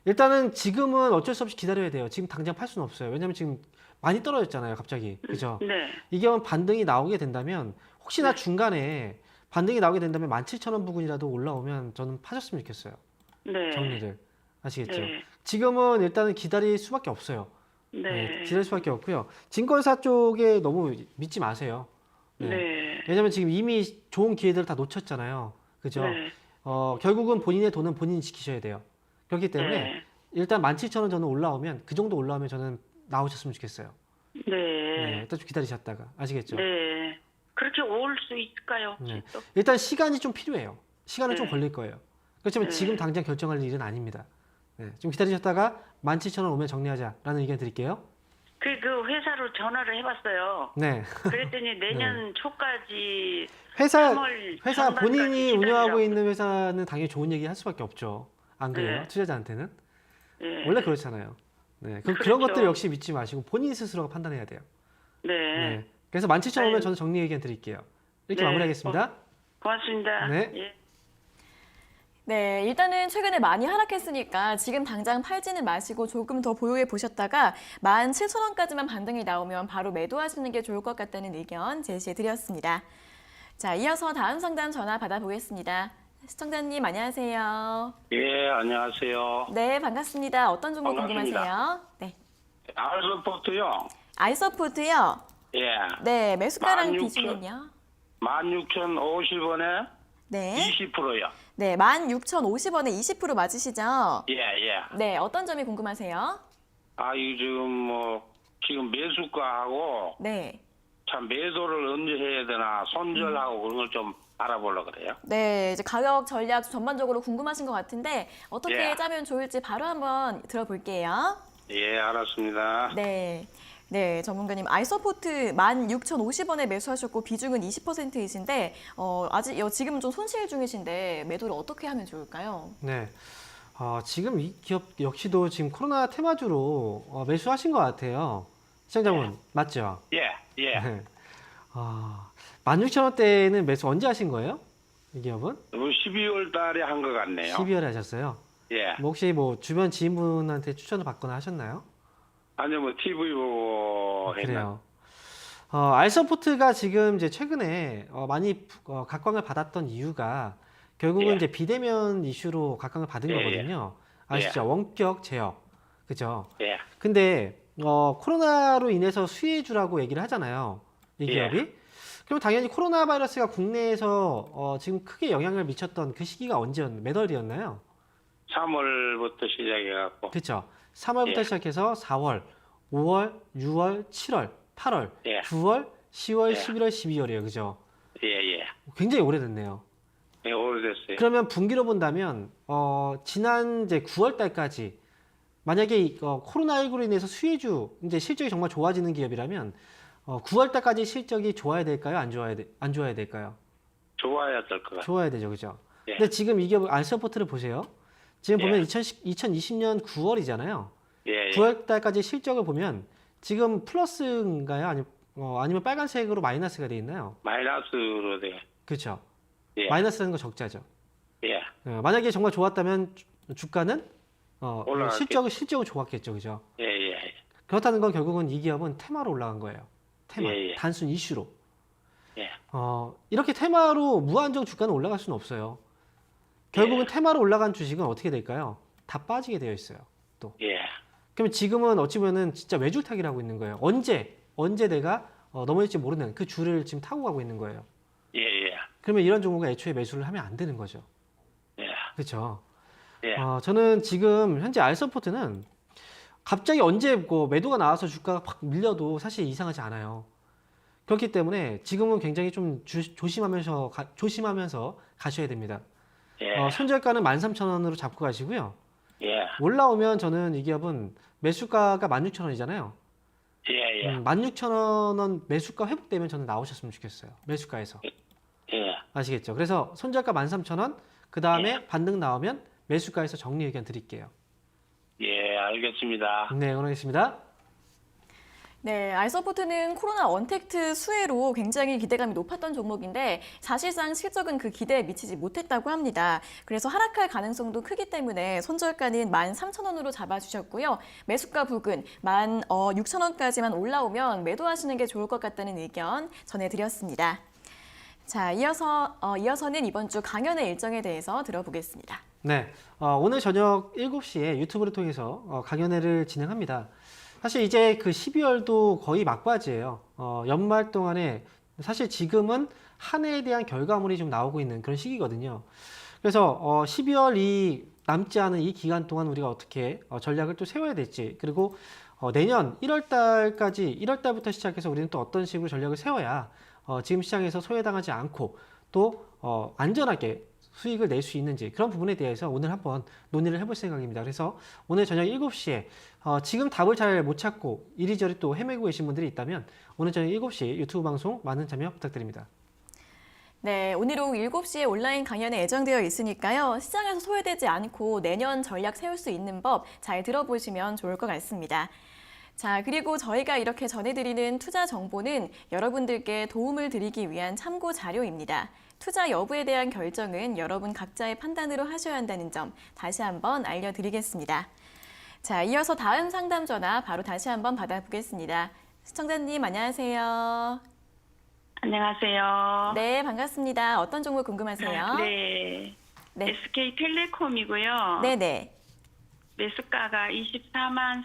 일단은 지금은 어쩔 수 없이 기다려야 돼요. 지금 당장 팔 수는 없어요. 왜냐면 지금 많이 떨어졌잖아요, 갑자기. 그죠? 네. 이게 반등이 나오게 된다면 혹시나 중간에 반등이 나오게 된다면 17,000원 부근이라도 올라오면 저는 파셨으면 좋겠어요. 네. 정리를. 아시겠죠? 네. 지금은 일단은 기다릴 수밖에 없어요. 네. 네, 기다릴 수밖에 없고요. 증권사 쪽에 너무 믿지 마세요. 네. 왜냐면 지금 이미 좋은 기회들을 다 놓쳤잖아요. 그죠? 네. 결국은 본인의 돈은 본인이 지키셔야 돼요. 그렇기 때문에 네. 일단 17,000원 저는 올라오면 그 정도 올라오면 저는 나오셨으면 좋겠어요. 네. 네, 일단 좀 기다리셨다가 아시겠죠? 네. 그렇게 올 수 있을까요? 혹시 네. 또? 일단 시간이 좀 필요해요. 시간은 좀 네. 걸릴 거예요. 그렇지만 네. 지금 당장 결정할 일은 아닙니다. 네, 좀 기다리셨다가 17,000원 오면 정리하자라는 의견 드릴게요. 그 회사로 전화를 해봤어요. 네. 그랬더니 내년 초까지 회사 3월 회사 전반까지 본인이 운영하고 기다리라고. 있는 회사는 당연히 좋은 얘기 할 수밖에 없죠. 안 그래요? 네. 투자자한테는 네. 원래 그렇잖아요. 네, 그런 그렇죠. 것들 역시 믿지 마시고 본인 스스로가 판단해야 돼요. 네. 네. 그래서 17,000원 오면 아유. 저는 정리 의견 드릴게요. 이렇게 네. 마무리하겠습니다. 고맙습니다. 네. 예. 네, 일단은 최근에 많이 하락했으니까 지금 당장 팔지는 마시고 조금 더 보유해 보셨다가 17,000원까지만 반등이 나오면 바로 매도하시는 게 좋을 것 같다는 의견 제시해 드렸습니다. 자, 이어서 다음 상담 전화 받아보겠습니다. 시청자님 안녕하세요. 예, 안녕하세요. 네, 반갑습니다. 어떤 종목 반갑습니다. 궁금하세요? 네. 알서포트요. 아이서푸드요. 예. 네, 매수가랑 16,000. 비중은요? 16,050원에 네. 20%요. 네, 16,050원에 20% 맞으시죠? 예, 예. 네, 어떤 점이 궁금하세요? 아, 이 지금 매수가하고 네. 참 매도를 언제 해야 되나 손절하고 그런 걸 좀 알아보려고 그래요. 네, 이제 가격 전략 전반적으로 궁금하신 것 같은데 어떻게 예. 짜면 좋을지 바로 한번 들어볼게요. 예, 알았습니다. 네. 네, 전문가님 아이서포트 16,050원에 매수하셨고 비중은 20%이신데 아직 지금은 좀 손실 중이신데 매도를 어떻게 하면 좋을까요? 네. 지금 이 기업 역시도 지금 코로나 테마주로 매수하신 것 같아요. 시청자분 맞죠? 예, 예. 네. 16,000원대는 매수 언제 하신 거예요? 이 기업은? 12월 달에 한 것 같네요. 12월에 하셨어요. 예. 혹시 뭐 주변 지인분한테 추천을 받거나 하셨나요? 아니요, TV 보고 했나? 그래요. 알서포트가 지금 이제 최근에 많이 각광을 받았던 이유가 결국은 예. 이제 비대면 이슈로 각광을 받은 예, 거거든요. 아시죠? 원격 제어. 그죠? 예. 근데 코로나로 인해서 수혜주라고 얘기를 하잖아요. 이 예. 기업이. 그럼 당연히 코로나 바이러스가 국내에서 지금 크게 영향을 미쳤던 그 시기가 몇 월이었나요? 3월부터 시작해갖고. 그렇죠. 3월부터 예. 시작해서 4월, 5월, 6월, 7월, 8월, 예. 9월, 10월, 예. 11월, 12월이에요. 그죠? 예, 예. 굉장히 오래됐네요. 예, 오래됐어요. 그러면 분기로 본다면 지난 이제 9월 달까지 만약에 코로나19로 인해서 수혜주 이제 실적이 정말 좋아지는 기업이라면 9월 달까지 실적이 좋아야 될까요? 안 좋아야 될까요? 좋아야 될 것 같아요. 좋아야 되죠. 그죠? 예. 근데 지금 이 기업 알서포트를 보세요. 지금 예. 보면 2020년 9월이잖아요. 예, 예. 9월 달까지 실적을 보면 지금 플러스인가요? 아니면 빨간색으로 마이너스가 돼 있나요? 마이너스로 돼. 그렇죠. 예. 마이너스라는 거 적자죠. 예. 만약에 정말 좋았다면 주가는 올라갔겠죠. 실적은 좋았겠죠. 그죠? 예, 예. 그렇다는 건 결국은 이 기업은 테마로 올라간 거예요. 테마. 예, 예. 단순 이슈로. 예. 이렇게 테마로 무한정 주가는 올라갈 수는 없어요. 결국은 테마로 올라간 주식은 어떻게 될까요? 다 빠지게 되어 있어요. 또. 예. 그러면 지금은 어찌 보면은 진짜 외줄타기를 하고 있는 거예요. 언제 내가 넘어질지 모르는 그 줄을 지금 타고 가고 있는 거예요. 예, 예. 그러면 이런 종목에 애초에 매수를 하면 안 되는 거죠. 예. 그렇죠. 예. 저는 지금 현재 알서포트는 갑자기 언제 매도가 나와서 주가가 확 밀려도 사실 이상하지 않아요. 그렇기 때문에 지금은 굉장히 좀 조심하면서 가셔야 됩니다. 예. 손절가는 13,000원으로 잡고 가시고요. 예. 올라오면 저는 이 기업은 매수가가 16,000원이잖아요. 예, 예. 16,000원 매수가 회복되면 저는 나오셨으면 좋겠어요. 매수가에서. 예. 아시겠죠? 그래서 손절가 13,000원, 그 다음에 반등 나오면 매수가에서 정리 의견 드릴게요. 예, 알겠습니다. 네, 응원하겠습니다. 네, 알서포트는 코로나 언택트 수혜로 굉장히 기대감이 높았던 종목인데 사실상 실적은 그 기대에 미치지 못했다고 합니다. 그래서 하락할 가능성도 크기 때문에 손절가는 13,000원으로 잡아주셨고요. 매수가 부근 16,000원까지만 올라오면 매도하시는 게 좋을 것 같다는 의견 전해드렸습니다. 자, 이어서는 이번 주 강연의 일정에 대해서 들어보겠습니다. 네, 오늘 저녁 7시에 유튜브를 통해서 강연회를 진행합니다. 사실 이제 그 12월도 거의 막바지예요. 연말 동안에 사실 지금은 한 해에 대한 결과물이 좀 나오고 있는 그런 시기거든요. 그래서 12월이 남지 않은 이 기간 동안 우리가 어떻게 전략을 또 세워야 될지, 그리고 내년 1월 달까지 1월 달부터 시작해서 우리는 또 어떤 식으로 전략을 세워야 지금 시장에서 소외당하지 않고 또 안전하게 수익을 낼 수 있는지, 그런 부분에 대해서 오늘 한번 논의를 해볼 생각입니다. 그래서 오늘 저녁 7시에 지금 답을 잘 못 찾고 이리저리 또 헤매고 계신 분들이 있다면 오늘 저녁 7시 유튜브 방송 많은 참여 부탁드립니다. 네, 오늘 오후 7시에 온라인 강연에 예정되어 있으니까요. 시장에서 소외되지 않고 내년 전략 세울 수 있는 법 잘 들어보시면 좋을 것 같습니다. 자, 그리고 저희가 이렇게 전해드리는 투자 정보는 여러분들께 도움을 드리기 위한 참고 자료입니다. 투자 여부에 대한 결정은 여러분 각자의 판단으로 하셔야 한다는 점 다시 한번 알려드리겠습니다. 자, 이어서 다음 상담 전화 바로 다시 한번 받아보겠습니다. 시청자님 안녕하세요. 안녕하세요. 네, 반갑습니다. 어떤 정보 궁금하세요? 네. 네. SK텔레콤이고요. 네네. 매수가가 24만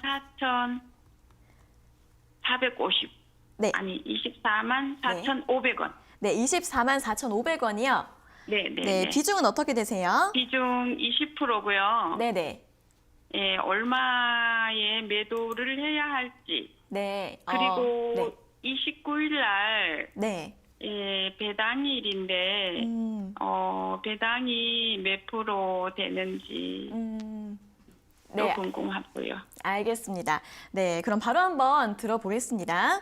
4,450. 네. 아니 24만 4,500원. 네, 24만 4,500원이요. 네, 네. 네, 비중은 어떻게 되세요? 비중 20%고요. 네네. 예, 얼마에 매도를 해야 할지. 네. 그리고 네. 29일 날 네. 예, 배당일인데 배당이 몇 프로 되는지 또 네, 궁금하고요. 알겠습니다. 네, 그럼 바로 한번 들어보겠습니다.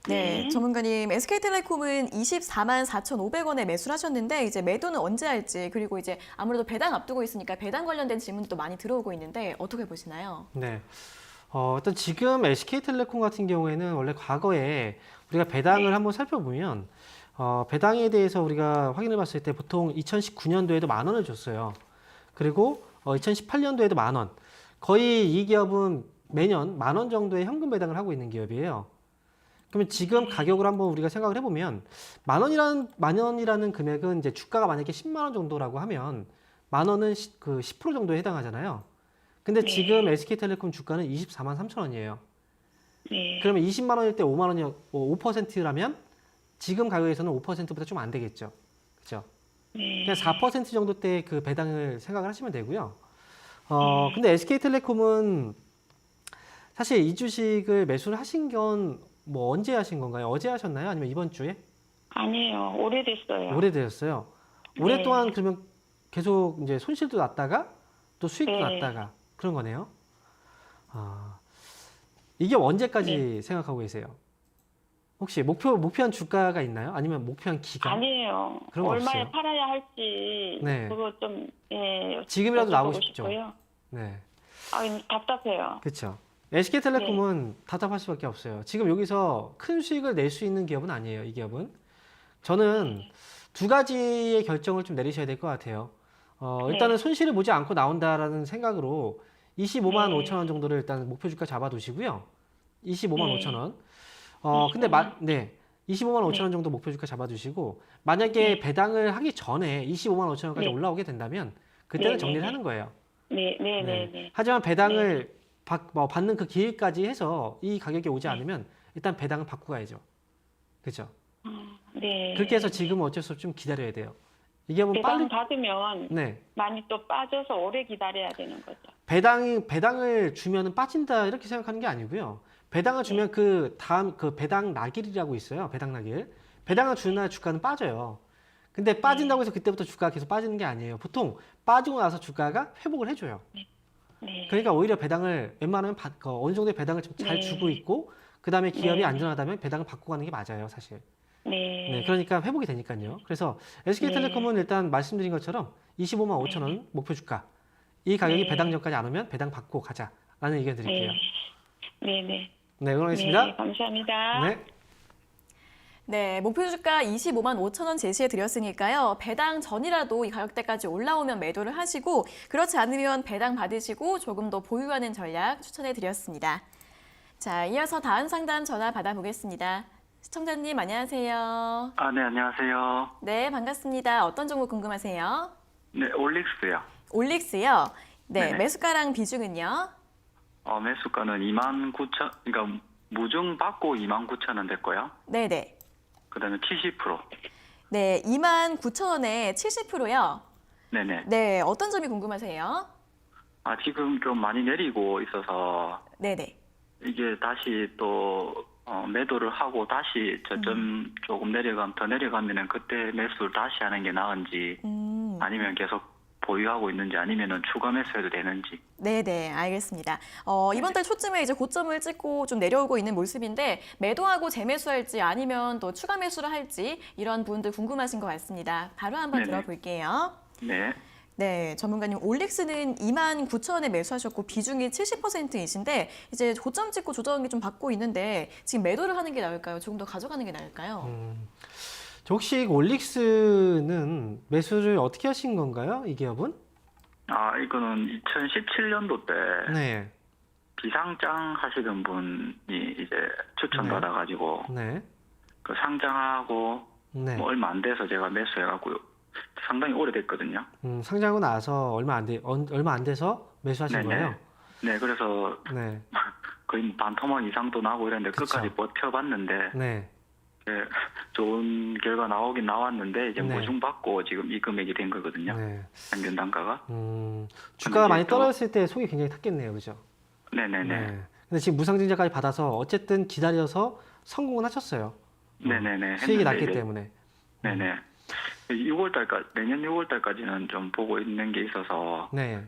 네, 네. 전문가님, SK텔레콤은 24만 4,500원에 매수를 하셨는데 이제 매도는 언제 할지, 그리고 이제 아무래도 배당 앞두고 있으니까 배당 관련된 질문도 많이 들어오고 있는데 어떻게 보시나요? 네. 일단 지금 SK텔레콤 같은 경우에는 원래 과거에 우리가 배당을 한번 살펴보면 배당에 대해서 우리가 확인해 봤을 때 보통 2019년도에도 10,000원을 줬어요. 그리고 2018년도에도 10,000원. 거의 이 기업은 매년 10,000원 정도의 현금 배당을 하고 있는 기업이에요. 그러면 지금 가격을 한번 우리가 생각을 해보면 10,000원이라는 금액은 이제 주가가 만약에 10만 원 정도라고 하면 10,000원은 그 10% 정도에 해당하잖아요. 근데 지금 SK텔레콤 주가는 24만 3,000원이에요. 네. 그러면 20만 원일 때 5만 원이 5%라면 지금 가격에서는 5%보다 좀 안 되겠죠. 그렇죠? 네. 그냥 4% 정도 때 그 배당을 생각을 하시면 되고요. 근데 SK텔레콤은 사실 이 주식을 매수를 하신 건 뭐 언제 하신 건가요? 어제 하셨나요? 아니면 이번 주에? 아니에요. 오래됐어요. 오래되셨어요. 네. 오랫동안 그러면 계속 이제 손실도 났다가 또 수익도 네. 났다가 그런 거네요. 이게 언제까지 네. 생각하고 계세요? 혹시 목표한 주가가 있나요? 아니면 목표한 기간? 아니에요. 그런 거 얼마에 없어요? 팔아야 할지 네. 그거 좀 지금이라도 여쭤보고 나오고 싶죠. 싶고요. 네, 답답해요. 그렇죠. SK텔레콤은 네. 답답할 수밖에 없어요. 지금 여기서 큰 수익을 낼 수 있는 기업은 아니에요. 이 기업은. 저는 두 가지의 결정을 좀 내리셔야 될 것 같아요. 일단은 네. 손실을 보지 않고 나온다라는 생각으로 25만 네. 5천 원 정도를 일단 목표 주가 잡아두시고요. 25만 네. 5천 원. 25만 5천 원 정도 목표 주가 잡아두시고 만약에 배당을 하기 전에 25만 5천 원까지 네. 올라오게 된다면 그때는 네, 정리를 네, 하는 거예요. 네, 네, 네, 네. 하지만 배당을 받는 그 기일까지 해서 이 가격이 오지 않으면 일단 배당은 받고 가야죠. 그렇죠? 네. 그렇게 해서 지금은 어쩔 수 없이 좀 기다려야 돼요. 이게 뭐 배당 빨리 받으면 네. 많이 또 빠져서 오래 기다려야 되는 거죠. 배당을 주면은 빠진다 이렇게 생각하는 게 아니고요. 배당을 주면 그 다음 그 배당 낙일이라고 있어요. 배당 낙일. 배당을 주는 날 주가는 빠져요. 근데 빠진다고 해서 그때부터 주가가 계속 빠지는 게 아니에요. 보통 빠지고 나서 주가가 회복을 해줘요. 네. 그러니까 오히려 배당을 웬만하면 어느 정도의 배당을 좀 잘 네. 주고 있고 그 다음에 기업이 네. 안전하다면 배당을 받고 가는 게 맞아요, 사실. 네. 네, 그러니까 회복이 되니까요. 그래서 SK텔레콤은 일단 말씀드린 것처럼 25만 5천 원 목표 주가. 이 가격이 네. 배당 전까지 안 오면 배당 받고 가자라는 의견 드릴게요. 네, 네. 네, 응원하겠습니다. 네, 감사합니다. 네. 네, 목표 주가 25만 5천 원 제시해 드렸으니까요. 배당 전이라도 이 가격대까지 올라오면 매도를 하시고 그렇지 않으면 배당 받으시고 조금 더 보유하는 전략 추천해 드렸습니다. 자, 이어서 다음 상담 전화 받아보겠습니다. 시청자님 안녕하세요. 네, 안녕하세요. 네, 반갑습니다. 어떤 정보 궁금하세요? 네, 올릭스요. 올릭스요. 네, 네네. 매수가랑 비중은요? 매수가는 29,000, 그러니까 무중 받고 29,000원 됐고요. 네네. 그 다음에 70%. 네, 29,000원에 70%요. 네네. 네, 어떤 점이 궁금하세요? 지금 좀 많이 내리고 있어서 네네. 이게 다시 또 매도를 하고 다시 저점 조금 더 내려가면은 그때 매수를 다시 하는 게 나은지 아니면 계속 보유하고 있는지 아니면은 추가 매수해도 되는지. 네네, 알겠습니다. 이번 달 초쯤에 이제 고점을 찍고 좀 내려오고 있는 모습인데 매도하고 재매수할지 아니면 또 추가 매수를 할지 이런 부분들 궁금하신 것 같습니다. 바로 한번 네네. 들어볼게요. 네. 네, 전문가님 올릭스는 29,000원에 매수하셨고 비중이 70%이신데 이제 고점 찍고 조정이 좀 받고 있는데 지금 매도를 하는 게 나을까요? 조금 더 가져가는 게 나을까요? 저 혹시 올릭스는 매수를 어떻게 하신 건가요? 이 기업은? 이거는 2017년도 때 네. 비상장 하시던 분이 이제 추천받아가지고 네. 그 상장하고 네. 뭐 얼마 안 돼서 제가 매수해갖고 상당히 오래됐거든요. 상장하고 나서 얼마 안 돼서 매수하신 네네. 거예요? 네, 그래서 네. 거의 반토막 이상도 나고 이랬는데 그쵸. 끝까지 버텨봤는데 네. 좋은 결과 나오긴 나왔는데 이제 네. 모종받고 지금 이 금액이 된 거거든요. 네. 평균 단가가. 주가가 이제 많이 또- 떨어졌을 때 속이 굉장히 탔겠네요. 그죠? 네네네. 근데 지금 무상증자까지 받아서 어쨌든 기다려서 성공은 하셨어요. 네네네. 수익이 했는데 났기 이제- 때문에. 네네. 6월달까지 내년 6월달까지는 좀 보고 있는 게 있어서 네.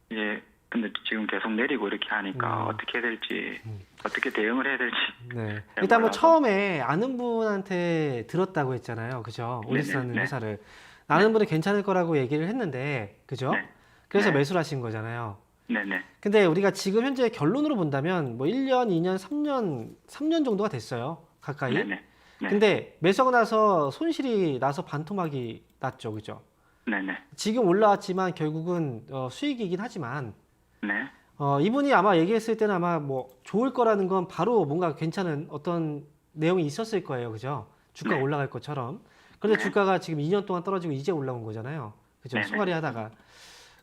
이제 근데 지금 계속 내리고 이렇게 하니까 어떻게 해야 될지 어떻게 대응을 해야 될지. 네. 일단 뭐 몰라서. 처음에 아는 분한테 들었다고 했잖아요. 그죠? 올릭스라는 네네. 회사를. 아는 분은 괜찮을 거라고 얘기를 했는데, 그죠? 네. 그래서 네. 매수를 하신 거잖아요. 네네. 근데 우리가 지금 현재 결론으로 본다면 뭐 1년, 2년, 3년 정도가 됐어요. 가까이. 네네. 네. 근데 매수하고 나서 손실이 나서 반토막이 났죠. 그죠? 네네. 지금 올라왔지만 결국은 수익이긴 하지만 네. 이분이 아마 얘기했을 때는 아마 뭐 좋을 거라는 건 바로 뭔가 괜찮은 어떤 내용이 있었을 거예요. 그죠? 주가가 네. 올라갈 것처럼. 그런데 네. 주가가 지금 2년 동안 떨어지고 이제 올라온 거잖아요. 그죠? 네네. 소갈이 하다가.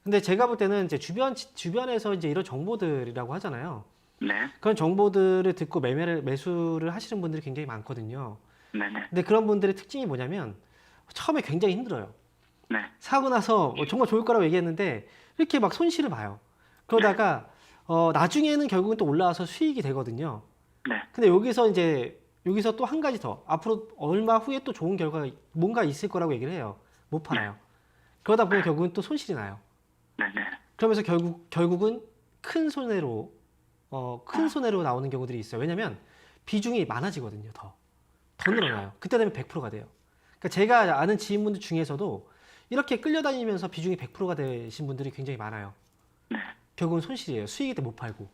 근데 제가 볼 때는 이제 주변에서 이제 이런 정보들이라고 하잖아요. 네. 그런 정보들을 듣고 매수를 하시는 분들이 굉장히 많거든요. 네네. 근데 그런 분들의 특징이 뭐냐면 처음에 굉장히 힘들어요. 네. 사고 나서 정말 좋을 거라고 얘기했는데 이렇게 막 손실을 봐요. 그러다가 나중에는 결국은 또 올라와서 수익이 되거든요. 네. 근데 여기서 또 한 가지 더 앞으로 얼마 후에 또 좋은 결과가 뭔가 있을 거라고 얘기를 해요. 못 팔아요. 그러다 보면 결국은 또 손실이 나요. 네네. 그러면서 결국은 큰 손해로 나오는 경우들이 있어요. 왜냐면 비중이 많아지거든요. 더 늘어나요. 그때 되면 100%가 돼요. 그러니까 제가 아는 지인분들 중에서도 이렇게 끌려다니면서 비중이 100%가 되신 분들이 굉장히 많아요. 네. 결국은 손실이에요. 수익이 때 못 팔고.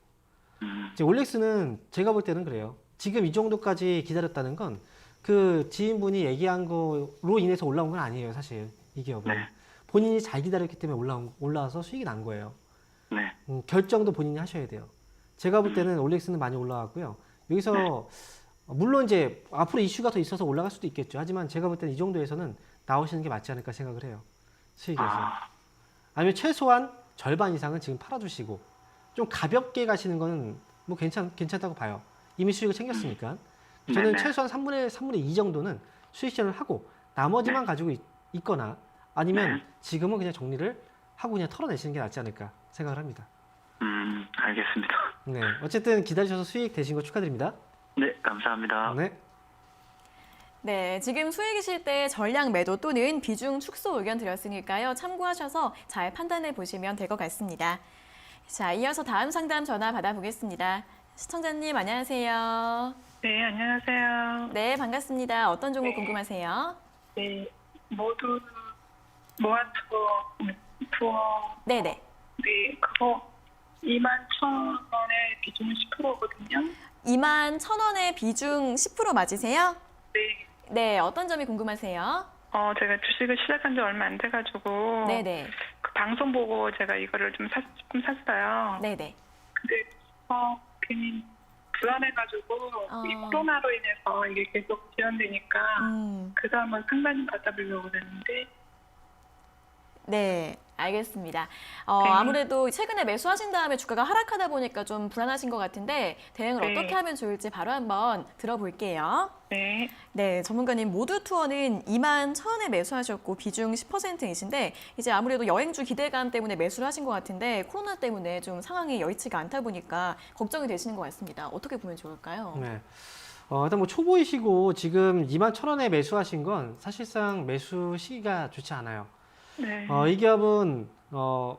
음. 이제 올릭스는 제가 볼 때는 그래요. 지금 이 정도까지 기다렸다는 건 그 지인분이 얘기한 거로 인해서 올라온 건 아니에요. 사실 이 기업은. 네. 본인이 잘 기다렸기 때문에 올라와서 수익이 난 거예요. 네. 결정도 본인이 하셔야 돼요. 제가 볼 때는 올릭스는 많이 올라왔고요. 여기서 물론 이제 앞으로 이슈가 더 있어서 올라갈 수도 있겠죠. 하지만 제가 볼 때는 이 정도에서는 나오시는 게 맞지 않을까 생각을 해요. 수익에서. 아니면 최소한 절반 이상은 지금 팔아주시고 좀 가볍게 가시는 거는 뭐 괜찮다고 봐요. 이미 수익을 챙겼으니까. 저는 네네. 최소한 3분의 2 정도는 수익 실현을 하고 나머지만 가지고 있거나 아니면 지금은 그냥 정리를 하고 그냥 털어내시는 게 낫지 않을까 생각을 합니다. 알겠습니다. 네, 어쨌든 기다리셔서 수익 되신 거 축하드립니다. 네, 감사합니다. 네. 네, 지금 수익이실 때 전량 매도 또는 비중 축소 의견 드렸으니까요. 참고하셔서 잘 판단해 보시면 될 것 같습니다. 자, 이어서 다음 상담 전화 받아보겠습니다. 시청자님 안녕하세요. 네, 안녕하세요. 네, 반갑습니다. 어떤 종목 궁금하세요? 네, 모두 투어. 네네. 네, 그거 21,000원에 비중 10%거든요. 21,000원의 비중 10% 맞으세요? 네. 네, 어떤 점이 궁금하세요? 제가 주식을 시작한 지 얼마 안 돼가지고 네네. 그 방송 보고 제가 이거를 조금 샀어요. 네네. 근데 괜히 불안해가지고 이 코로나로 인해서 이게 계속 지연되니까 그래서 한번 상담 받아보려고 그랬는데 네, 알겠습니다. 네. 아무래도 최근에 매수하신 다음에 주가가 하락하다 보니까 좀 불안하신 것 같은데 대응을 네. 어떻게 하면 좋을지 바로 한번 들어볼게요. 네. 네, 전문가님 모두 투어는 21,000원에 매수하셨고 비중 10%이신데 이제 아무래도 여행주 기대감 때문에 매수를 하신 것 같은데 코로나 때문에 좀 상황이 여의치가 않다 보니까 걱정이 되시는 것 같습니다. 어떻게 보면 좋을까요? 네. 일단 뭐 초보이시고 지금 21,000원에 매수하신 건 사실상 매수 시기가 좋지 않아요. 네. 이 기업은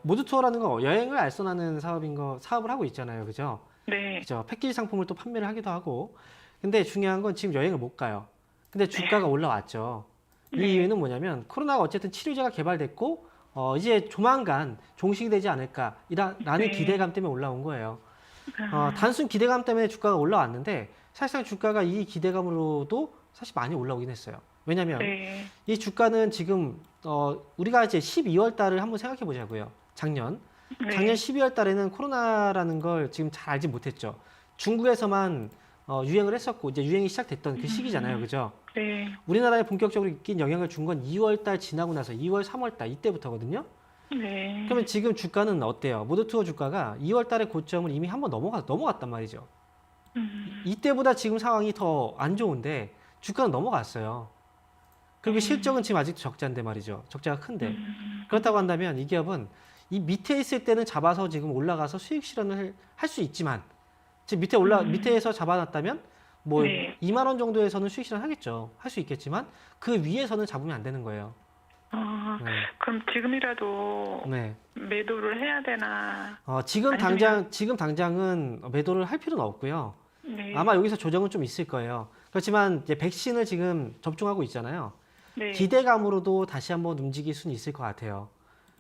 모두 투어라는 거 여행을 알선하는 사업을 하고 있잖아요. 그죠? 네. 그죠? 패키지 상품을 또 판매를 하기도 하고. 근데 중요한 건 지금 여행을 못 가요. 근데 주가가 올라왔죠. 이 이유는 뭐냐면 코로나가 어쨌든 치료제가 개발됐고 이제 조만간 종식이 되지 않을까라는 네. 기대감 때문에 올라온 거예요. 단순 기대감 때문에 주가가 올라왔는데 사실상 주가가 이 기대감으로도 사실 많이 올라오긴 했어요. 왜냐하면 네. 이 주가는 지금 우리가 이제 12월 달을 한번 생각해 보자고요. 작년 12월 달에는 코로나라는 걸 지금 잘 알지 못했죠. 중국에서만 유행을 했었고 이제 유행이 시작됐던 그 시기잖아요. 그죠? 네. 우리나라에 본격적으로 끼친 영향을 준 건 2월 달 지나고 나서 2월, 3월 달 이때부터거든요. 네. 그러면 지금 주가는 어때요? 모더투어 주가가 2월 달의 고점을 이미 한번 넘어갔단 말이죠. 이때보다 지금 상황이 더 안 좋은데 주가는 넘어갔어요. 그리고 실적은 지금 아직도 적자인데 말이죠. 적자가 큰데. 그렇다고 한다면 이 기업은 이 밑에 있을 때는 잡아서 지금 올라가서 수익 실현을 할 수 있지만 지금 밑에서 잡아놨다면 뭐 네. 2만 원 정도에서는 수익 실현 하겠죠. 할 수 있겠지만 그 위에서는 잡으면 안 되는 거예요. 네. 그럼 지금이라도 네. 매도를 해야 되나? 지금 당장은 매도를 할 필요는 없고요. 네. 아마 여기서 조정은 좀 있을 거예요. 그렇지만 이제 백신을 지금 접종하고 있잖아요. 네. 기대감으로도 다시 한번 움직일 수는 있을 것 같아요.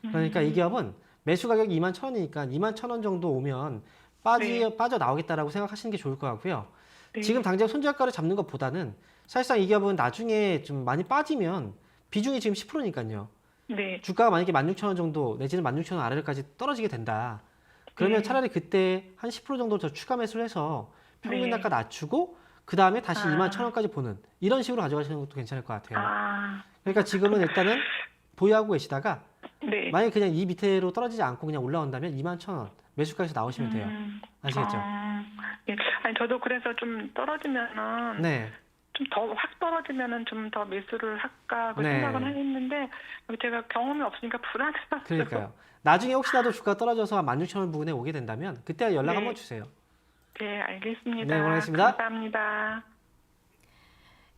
그러니까 이 기업은 매수 가격이 21,000원이니까 21,000원 정도 오면 빠져 나오겠다라고 생각하시는 게 좋을 것 같고요. 네. 지금 당장 손절가를 잡는 것보다는 사실상 이 기업은 나중에 좀 많이 빠지면 비중이 지금 10%니까요. 네. 주가가 만약에 16,000원 정도 내지는 16,000원 아래로까지 떨어지게 된다. 그러면 차라리 그때 한 10% 정도 더 추가 매수를 해서 평균 단가 낮추고 그 다음에 다시 21,000원까지 보는 이런 식으로 가져가시는 것도 괜찮을 것 같아요. 그러니까 지금은 일단은 보유하고 계시다가 네. 만약에 그냥 이 밑으로 떨어지지 않고 그냥 올라온다면 21,000원 매수가에서 나오시면 돼요. 아시겠죠? 예. 아니 저도 그래서 좀 떨어지면은 네. 좀 더 확 떨어지면은 좀 더 매수를 할까 그 네. 생각은 했는데 제가 경험이 없으니까 불안해서. 그러니까요. 나중에 혹시라도 주가 떨어져서 16,000원 부근에 오게 된다면 그때 연락 네. 한번 주세요. 네, 알겠습니다. 네, 고맙습니다. 감사합니다.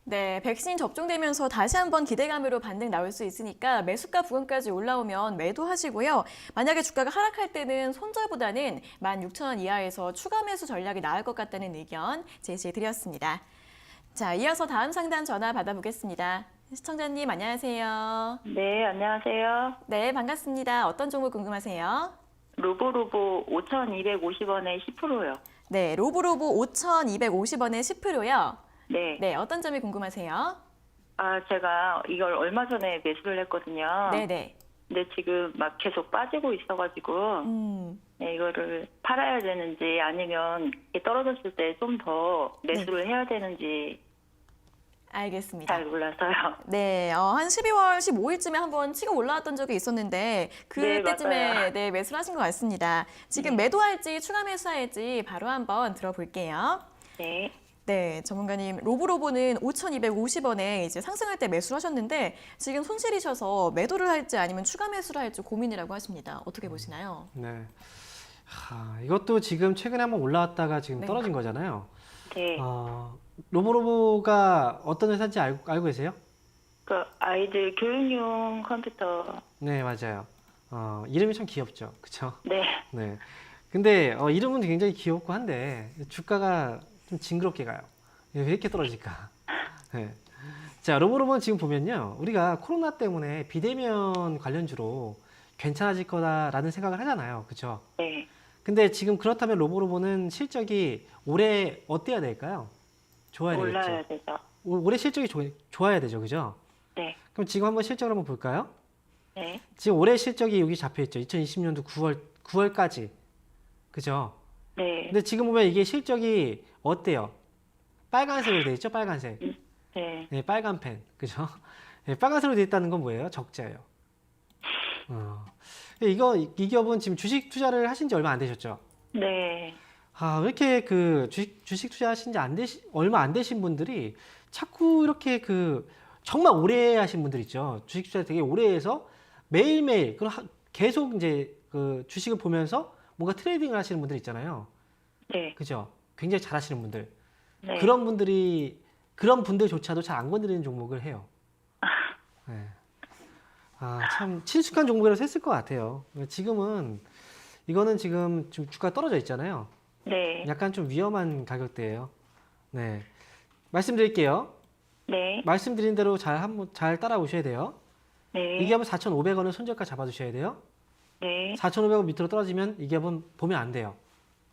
네, 백신 접종되면서 다시 한번 기대감으로 반등 나올 수 있으니까 매수가 부근까지 올라오면 매도하시고요. 만약에 주가가 하락할 때는 손절보다는 16,000원 이하에서 추가 매수 전략이 나을 것 같다는 의견 제시해드렸습니다. 자, 이어서 다음 상담 전화 받아보겠습니다. 시청자님 안녕하세요. 네, 안녕하세요. 네, 반갑습니다. 어떤 종목 궁금하세요? 로보로보 5,250원에 10%요. 네, 로보로보 5,250원에 10%요. 네. 네, 어떤 점이 궁금하세요? 제가 이걸 얼마 전에 매수를 했거든요. 네네. 근데 지금 막 계속 빠지고 있어가지고 네, 이거를 팔아야 되는지 아니면 이게 떨어졌을 때 좀 더 매수를 해야 되는지 알겠습니다. 잘 몰라서요. 네, 한 12월 15일쯤에 한번 치고 올라왔던 적이 있었는데 그때쯤에 맞아요. 네, 매수를 하신 것 같습니다. 지금 매도할지 추가 매수할지 바로 한번 들어볼게요. 네. 네, 전문가님 로보로보는 5,250원에 이제 상승할 때 매수를 하셨는데 지금 손실이셔서 매도를 할지 아니면 추가 매수를 할지 고민이라고 하십니다. 어떻게 보시나요? 네. 이것도 지금 최근에 한번 올라왔다가 지금 네. 떨어진 거잖아요. 네. 로보로보가 어떤 회사인지 알고 계세요? 그 아이들 교육용 컴퓨터. 네, 맞아요. 이름이 참 귀엽죠. 그쵸? 네. 네. 근데 이름은 굉장히 귀엽고 한데 주가가 좀 징그럽게 가요. 왜 이렇게 떨어질까? 네. 자, 로보로보는 지금 보면요. 우리가 코로나 때문에 비대면 관련주로 괜찮아질 거다라는 생각을 하잖아요. 그쵸? 네. 근데 지금 그렇다면 로보로보는 실적이 올해 어때야 될까요? 좋아야 되겠죠. 올라야 되죠. 올해 실적이 좋아야 되죠. 그죠? 네. 그럼 지금 한번 실적을 한번 볼까요? 네. 지금 올해 실적이 여기 잡혀 있죠. 2020년도 9월까지. 그죠? 네. 근데 지금 보면 이게 실적이 어때요? 빨간색으로 되어 있죠? 빨간색. 네. 네, 빨간 펜. 그죠? 네, 빨간색으로 되어 있다는 건 뭐예요? 적자예요. 이 기업은 지금 주식 투자를 하신 지 얼마 안 되셨죠? 네. 왜 이렇게 그 주식 투자하신 지 얼마 안 되신 분들이 자꾸 이렇게 정말 오래 하신 분들 있죠. 주식 투자 되게 오래 해서 매일매일 계속 이제 주식을 보면서 뭔가 트레이딩을 하시는 분들 있잖아요. 네. 그죠? 굉장히 잘 하시는 분들. 네. 그런 분들조차도 잘 안 건드리는 종목을 해요. 네. 참 친숙한 종목이라서 했을 것 같아요. 이거는 지금 좀 주가 떨어져 있잖아요. 네. 약간 좀 위험한 가격대예요. 네. 말씀드릴게요. 네. 말씀드린 대로 잘 따라오셔야 돼요. 네. 이 기업은 4,500원을 손절가 잡아주셔야 돼요. 네. 4,500원 밑으로 떨어지면 이 기업은 보면 안 돼요.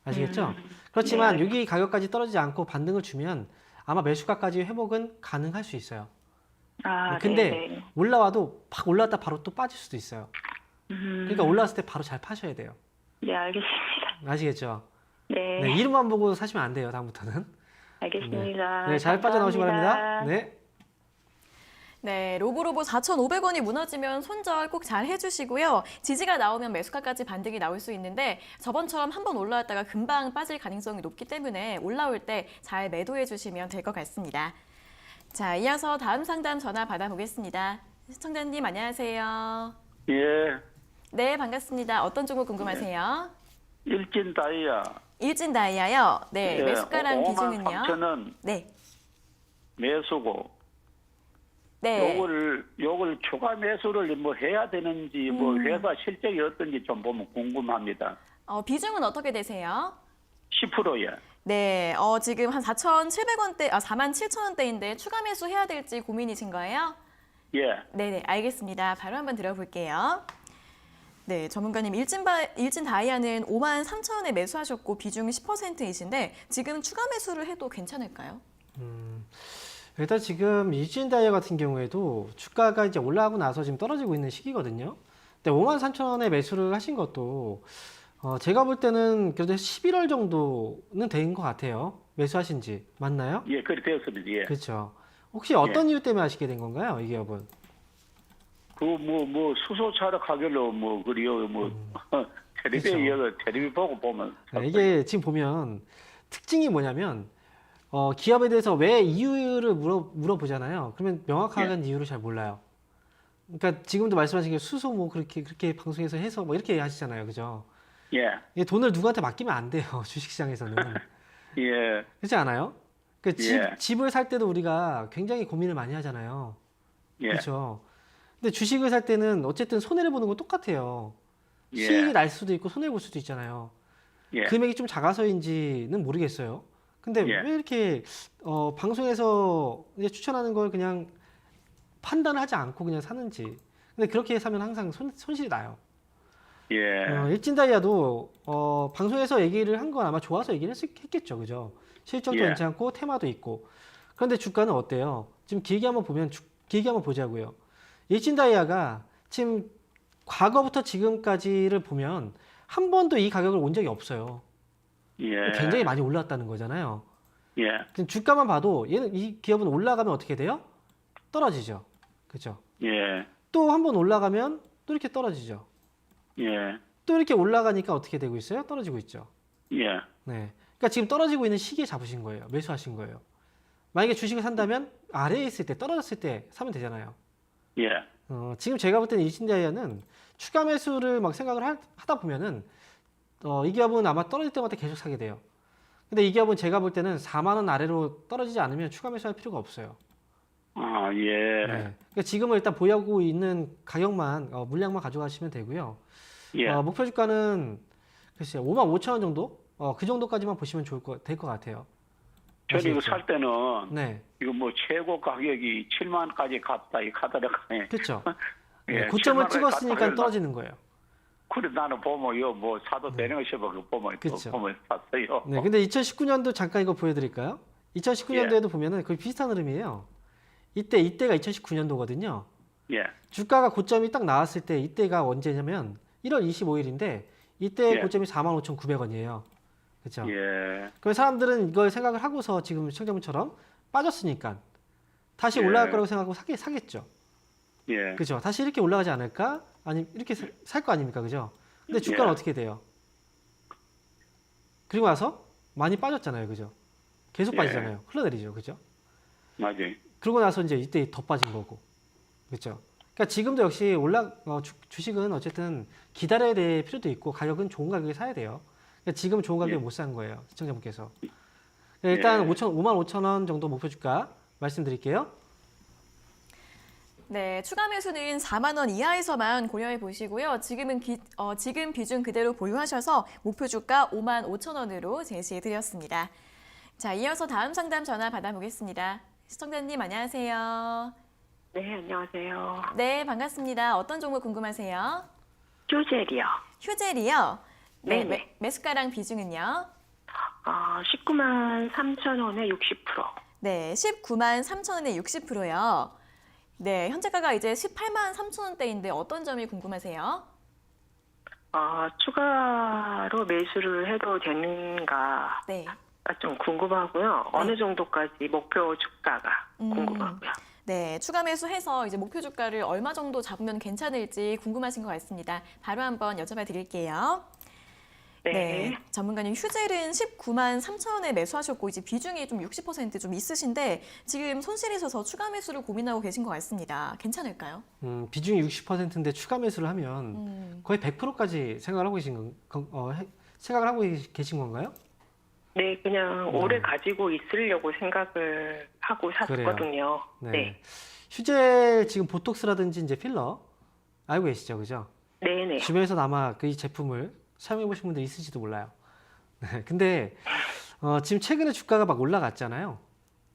아시겠죠? 그렇지만 네. 여기 가격까지 떨어지지 않고 반등을 주면 아마 매수가까지 회복은 가능할 수 있어요. 근데 네. 올라와도 팍 올라왔다 바로 또 빠질 수도 있어요. 그러니까 올라왔을 때 바로 잘 파셔야 돼요. 네, 알겠습니다. 아시겠죠? 네. 네, 이름만 보고 사시면 안 돼요. 다음부터는. 알겠습니다. 네, 잘 빠져나오시기 감사합니다. 바랍니다. 네. 네, 로보로보 4,500원이 무너지면 손절 꼭 잘 해주시고요. 지지가 나오면 매수가까지 반등이 나올 수 있는데 저번처럼 한번 올라왔다가 금방 빠질 가능성이 높기 때문에 올라올 때 잘 매도해 주시면 될 것 같습니다. 자, 이어서 다음 상담 전화 받아보겠습니다. 시청자님 안녕하세요. 예, 네, 반갑습니다. 어떤 종목 궁금하세요? 일진다이아. 일진다이아요. 네, 예, 매수가랑 비중은요? 53,000원 네. 매수고. 네. 요걸 추가 매수를 뭐 해야 되는지 회사 실적이 어떤지 좀 보면 궁금합니다. 비중은 어떻게 되세요? 10%예. 네, 지금 한 4,700원대, 47,000원대인데 추가 매수해야 될지 고민이신 거예요? 예. 네네, 알겠습니다. 바로 한번 들어볼게요. 네, 전문가님, 일진 다이아는 53,000원에 매수하셨고 비중 10%이신데 지금 추가 매수를 해도 괜찮을까요? 일단 지금 일진다이아 같은 경우에도 주가가 이제 올라가고 나서 지금 떨어지고 있는 시기거든요. 근데 53,000원에 매수를 하신 것도 제가 볼 때는 그래도 11월 정도는 된 것 같아요. 매수하신 지. 맞나요? 예, 그렇게 되었습니다. 예. 그렇죠. 혹시 어떤 이유 때문에 하시게 된 건가요? 이 기업은? 수소차를 가길로 그래요. 텔레비 보고 보면. 이게 지금 보면 특징이 뭐냐면, 기업에 대해서 왜 이유를 물어보잖아요. 그러면 명확한 이유를 잘 몰라요. 그러니까 지금도 말씀하신 게 수소 그렇게 방송에서 해서 이렇게 하시잖아요. 그죠? 예. 이게 돈을 누구한테 맡기면 안 돼요. 주식시장에서는. 예. 그렇지 않아요? 그 예. 집을 살 때도 우리가 굉장히 고민을 많이 하잖아요. 예. 그렇죠? 근데 주식을 살 때는 어쨌든 손해를 보는 건 똑같아요. 예. 수익이 날 수도 있고 손해 볼 수도 있잖아요. 예. 금액이 좀 작아서인지는 모르겠어요. 근데 예. 왜 이렇게 방송에서 이제 추천하는 걸 그냥 판단하지 않고 그냥 사는지. 근데 그렇게 사면 항상 손실이 나요. 예. 일진다이아도 방송에서 얘기를 한 건 아마 좋아서 얘기를 했겠죠, 그죠? 실적도 예. 괜찮고 테마도 있고. 그런데 주가는 어때요? 지금 길게 한번 보자고요. 일진다이아가 지금 과거부터 지금까지를 보면 한 번도 이 가격을 온 적이 없어요. 예. 굉장히 많이 올랐다는 거잖아요. 예. 주가만 봐도 이 기업은 올라가면 어떻게 돼요? 떨어지죠. 그죠? 예. 또 한 번 올라가면 또 이렇게 떨어지죠. 예. 또 이렇게 올라가니까 어떻게 되고 있어요? 떨어지고 있죠. 예. 네. 그러니까 지금 떨어지고 있는 시기에 잡으신 거예요. 매수하신 거예요. 만약에 주식을 산다면 아래에 있을 때, 떨어졌을 때 사면 되잖아요. 예. 지금 제가 볼 때는 일진다이아는 추가 매수를 생각을 하다 보면은 이 기업은 아마 떨어질 때마다 계속 사게 돼요. 근데 이 기업은 제가 볼 때는 4만 원 아래로 떨어지지 않으면 추가 매수할 필요가 없어요. 아, 예. 네. 그러니까 지금은 일단 보유하고 있는 가격만 물량만 가져가시면 되고요. 예. 목표 주가는 글쎄요 55,000원 정도? 그 정도까지만 보시면 될 것 같아요. 저는 이거 아시겠죠? 살 때는 네, 이거 최고 가격이 7만까지 갔다 이 카드를 그렇죠. 예, 9점을 7만 찍었으니까 원에 떨어지는 거예요. 그래 나는 보면 사도 되는 거 싶어 보면 그쵸. 보면 샀어요. 네, 근데 2019년도 잠깐 이거 보여드릴까요? 2019년도에도 보면은 거의 비슷한 흐름이에요. 이때가 2019년도거든요. 예. 주가가 고점이 딱 나왔을 때 이때가 언제냐면 1월 25일인데 이때 예. 고점이 45,900원이에요. 그렇죠? 예. 그럼 사람들은 이걸 생각을 하고서 지금 시청자분처럼 빠졌으니까 다시 예. 올라갈 거라고 생각하고 사겠죠. 예. 그죠? 다시 이렇게 올라가지 않을까? 아니 이렇게 살 거 아닙니까, 그죠? 근데 주가는 예. 어떻게 돼요? 그리고 나서 많이 빠졌잖아요, 그죠? 계속 예. 빠지잖아요. 흘러내리죠, 그죠? 맞아요. 그러고 나서 이제 이때 더 빠진 거고, 그렇죠? 그러니까 지금도 역시 주식은 어쨌든 기다려야 될 필요도 있고 가격은 좋은 가격에 사야 돼요. 그러니까 지금 좋은 가격에 예. 못 산 거예요, 시청자분께서. 일단 예. 5만 5천 원 정도 목표 주가 말씀드릴게요. 네, 추가 매수는 4만 원 이하에서만 고려해 보시고요. 지금 비중 그대로 보유하셔서 목표 주가 5만 5천 원으로 제시해 드렸습니다. 자, 이어서 다음 상담 전화 받아보겠습니다. 시청자님 안녕하세요. 네, 안녕하세요. 네, 반갑습니다. 어떤 종목 궁금하세요? 휴젤이요. 휴젤이요? 네, 네네. 매수가랑 비중은요? 19만 3천 원에 60%. 네, 19만 3천 원에 60%요. 네, 현재가가 이제 18만 3천 원대인데 어떤 점이 궁금하세요? 추가로 매수를 해도 되는가 네. 좀 궁금하고요. 어느 정도까지 목표 주가가 궁금하고요. 네, 추가 매수해서 이제 목표 주가를 얼마 정도 잡으면 괜찮을지 궁금하신 것 같습니다. 바로 한번 여쭤봐 드릴게요. 네, 전문가님 휴젤은 19만 3천 원에 매수하셨고 이제 비중이 좀 60% 있으신데 지금 손실이 있어서 추가 매수를 고민하고 계신 것 같습니다. 괜찮을까요? 비중이 60%인데 추가 매수를 하면 거의 100%까지 생각을 하고 계신 건가요? 네, 그냥 오래 가지고 있으려고 생각을 하고 샀거든요. 네. 네. 휴젤 지금 보톡스라든지 이제 필러 알고 계시죠, 그죠? 네네. 주변에서 아마 그 이 제품을 사용해 보신 분들 있을지도 몰라요. 네, 근데 지금 최근에 주가가 막 올라갔잖아요.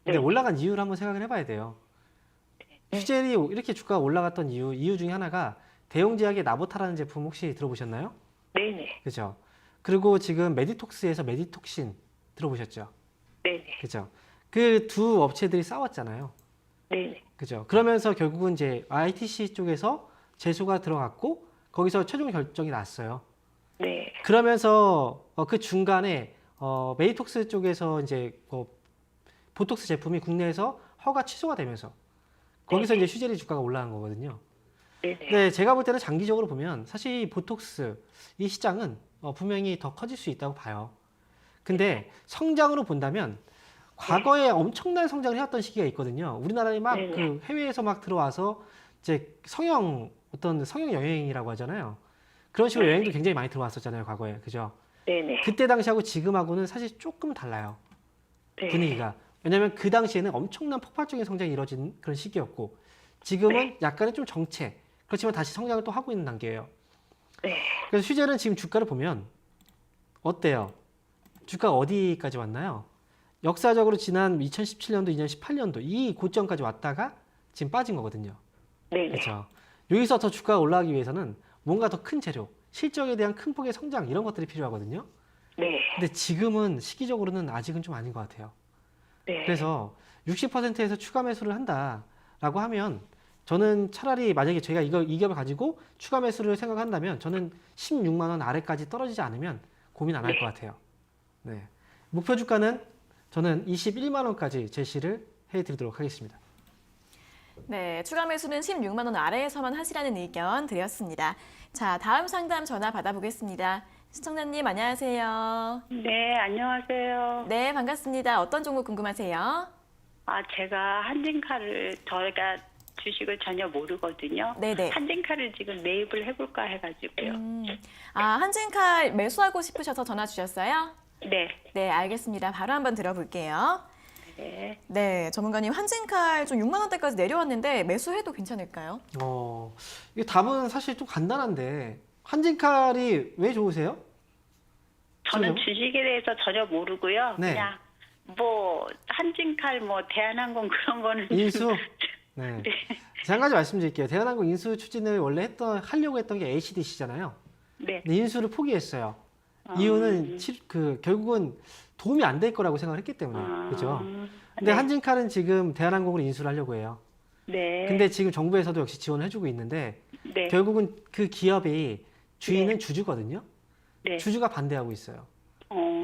근데 올라간 이유를 한번 생각을 해봐야 돼요. 휴젤이 이렇게 주가가 올라갔던 이유 중에 하나가 대용제약의 나보타라는 제품 혹시 들어보셨나요? 네네. 그죠? 그리고 지금 메디톡스에서 메디톡신 들어보셨죠? 네네. 그죠? 그 두 업체들이 싸웠잖아요. 네네. 그죠? 그러면서 결국은 이제 ITC 쪽에서 제소가 들어갔고 거기서 최종 결정이 났어요. 네. 그러면서 그 중간에 메디톡스 쪽에서 이제 보톡스 제품이 국내에서 허가 취소가 되면서 거기서 이제 휴젤이 주가가 올라간 거거든요. 네, 제가 볼 때는 장기적으로 보면 사실 이 보톡스 이 시장은 분명히 더 커질 수 있다고 봐요. 근데 성장으로 본다면 과거에 엄청난 성장을 해왔던 시기가 있거든요. 우리나라에 막 그 해외에서 막 들어와서 이제 성형 여행이라고 하잖아요. 그런 식으로 여행도 굉장히 많이 들어왔었잖아요, 과거에. 그죠? 네네. 그때 당시하고 지금하고는 사실 조금 달라요. 분위기가. 왜냐하면 그 당시에는 엄청난 폭발적인 성장이 이루어진 그런 시기였고 지금은 약간의 좀 정체. 그렇지만 다시 성장을 또 하고 있는 단계예요. 그래서 휴젤은 지금 주가를 보면 어때요? 주가가 어디까지 왔나요? 역사적으로 지난 2017년도, 2018년도 이 고점까지 왔다가 지금 빠진 거거든요. 그렇죠. 여기서 더 주가가 올라가기 위해서는 뭔가 더 큰 재료, 실적에 대한 큰 폭의 성장 이런 것들이 필요하거든요. 근데 지금은 시기적으로는 아직은 좀 아닌 것 같아요. 그래서 60%에서 추가 매수를 한다라고 하면 저는 차라리 만약에 제가 이 기업을 가지고 추가 매수를 생각한다면 저는 16만 원 아래까지 떨어지지 않으면 고민 안 할 것 같아요. 네. 목표 주가는 저는 21만 원까지 제시를 해드리도록 하겠습니다. 네, 추가 매수는 16만 원 아래에서만 하시라는 의견 드렸습니다. 자, 다음 상담 전화 받아보겠습니다. 시청자님 안녕하세요. 네, 안녕하세요. 네, 반갑습니다. 어떤 종목 궁금하세요? 제가 한진카를 저희가 주식을 전혀 모르거든요. 네네. 한진카를 지금 매입을 해볼까 해가지고요. 한진칼 매수하고 싶으셔서 전화 주셨어요? 네. 네, 알겠습니다. 바로 한번 들어볼게요. 네, 전문가님 한진칼 좀 6만 원대까지 내려왔는데 매수해도 괜찮을까요? 이게 답은 사실 좀 간단한데 한진칼이 왜 좋으세요? 저는 주식에 대해서 전혀 모르고요. 네. 그냥 한진칼 대한항공 그런 거는 인수? 네. 제가 한 가지 말씀드릴게요. 대한항공 인수 추진을 원래 하려고 했던 게 ACDC잖아요. 네. 근데 인수를 포기했어요. 이유는 결국은 도움이 안 될 거라고 생각을 했기 때문에. 그죠? 근데 한진칼은 지금 대한항공으로 인수를 하려고 해요. 네. 근데 지금 정부에서도 역시 지원을 해주고 있는데 네. 결국은 그 기업이 주인은 주주거든요. 네. 주주가 반대하고 있어요.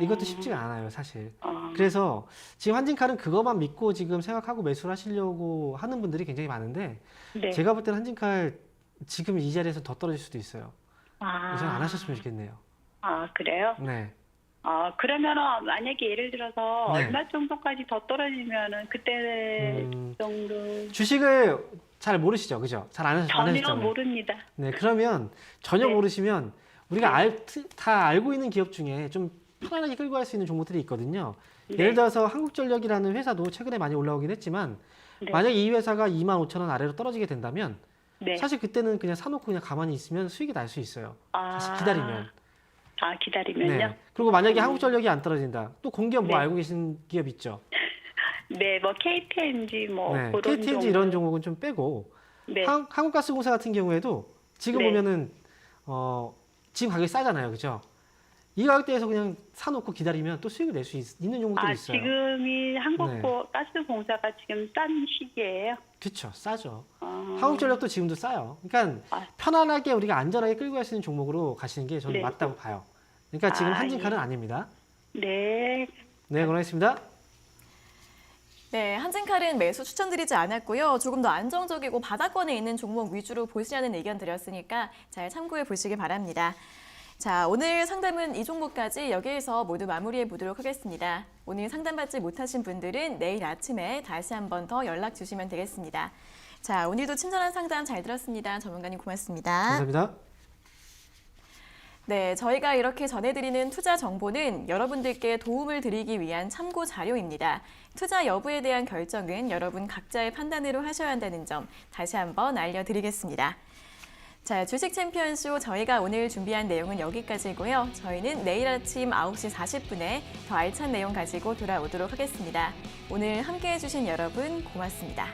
이것도 쉽지가 않아요, 사실. 그래서 지금 한진칼은 그것만 믿고 지금 생각하고 매수를 하시려고 하는 분들이 굉장히 많은데 제가 볼 때는 한진칼 지금 이 자리에서 더 떨어질 수도 있어요. 우선 안 하셨으면 좋겠네요. 그래요? 네. 그러면은 만약에 예를 들어서 네. 얼마 정도까지 더 떨어지면은 그때 정도 주식을 잘 모르시죠, 그죠? 잘 안 전혀 하셨잖아요. 모릅니다. 네, 그러면 전혀 네. 모르시면 우리가 다 알고 있는 기업 중에 좀 편안하게 끌고 갈 수 있는 종목들이 있거든요. 네. 예를 들어서 한국전력이라는 회사도 최근에 많이 올라오긴 했지만 네. 만약에 이 회사가 25,000원 아래로 떨어지게 된다면 네. 사실 그때는 그냥 사놓고 그냥 가만히 있으면 수익이 날 수 있어요. 사실 기다리면. 기다리면요? 네. 그리고 만약에 한국전력이 안 떨어진다. 또 공기업 뭐 네. 알고 계신 기업 있죠? 네, 뭐 KTNG 뭐 네. 그런 KTNG 종목. 이런 종목은 좀 빼고 네. 한국가스공사 같은 경우에도 지금 네. 보면은 지금 가격이 싸잖아요, 그죠? 이 가격대에서 그냥 사놓고 기다리면 또 수익을 낼 수 있는 종목들이 있어요. 지금이 네. 한국가스공사가 지금 싼 시기예요? 그렇죠, 싸죠. 한국전력도 지금도 싸요. 그러니까 편안하게 우리가 안전하게 끌고 갈 수 있는 종목으로 가시는 게 저는 네. 맞다고 봐요. 그러니까 지금 한진칼은 예. 아닙니다. 네. 네, 고맙습니다. 네, 한진칼은 매수 추천드리지 않았고요. 조금 더 안정적이고 바닥권에 있는 종목 위주로 보시라는 의견 드렸으니까 잘 참고해 보시기 바랍니다. 자, 오늘 상담은 이 종목까지 여기에서 모두 마무리해 보도록 하겠습니다. 오늘 상담받지 못하신 분들은 내일 아침에 다시 한 번 더 연락 주시면 되겠습니다. 자, 오늘도 친절한 상담 잘 들었습니다. 전문가님 고맙습니다. 감사합니다. 네, 저희가 이렇게 전해드리는 투자 정보는 여러분들께 도움을 드리기 위한 참고 자료입니다. 투자 여부에 대한 결정은 여러분 각자의 판단으로 하셔야 한다는 점 다시 한번 알려드리겠습니다. 자, 주식 챔피언쇼 저희가 오늘 준비한 내용은 여기까지고요. 저희는 내일 아침 9시 40분에 더 알찬 내용 가지고 돌아오도록 하겠습니다. 오늘 함께해 주신 여러분 고맙습니다.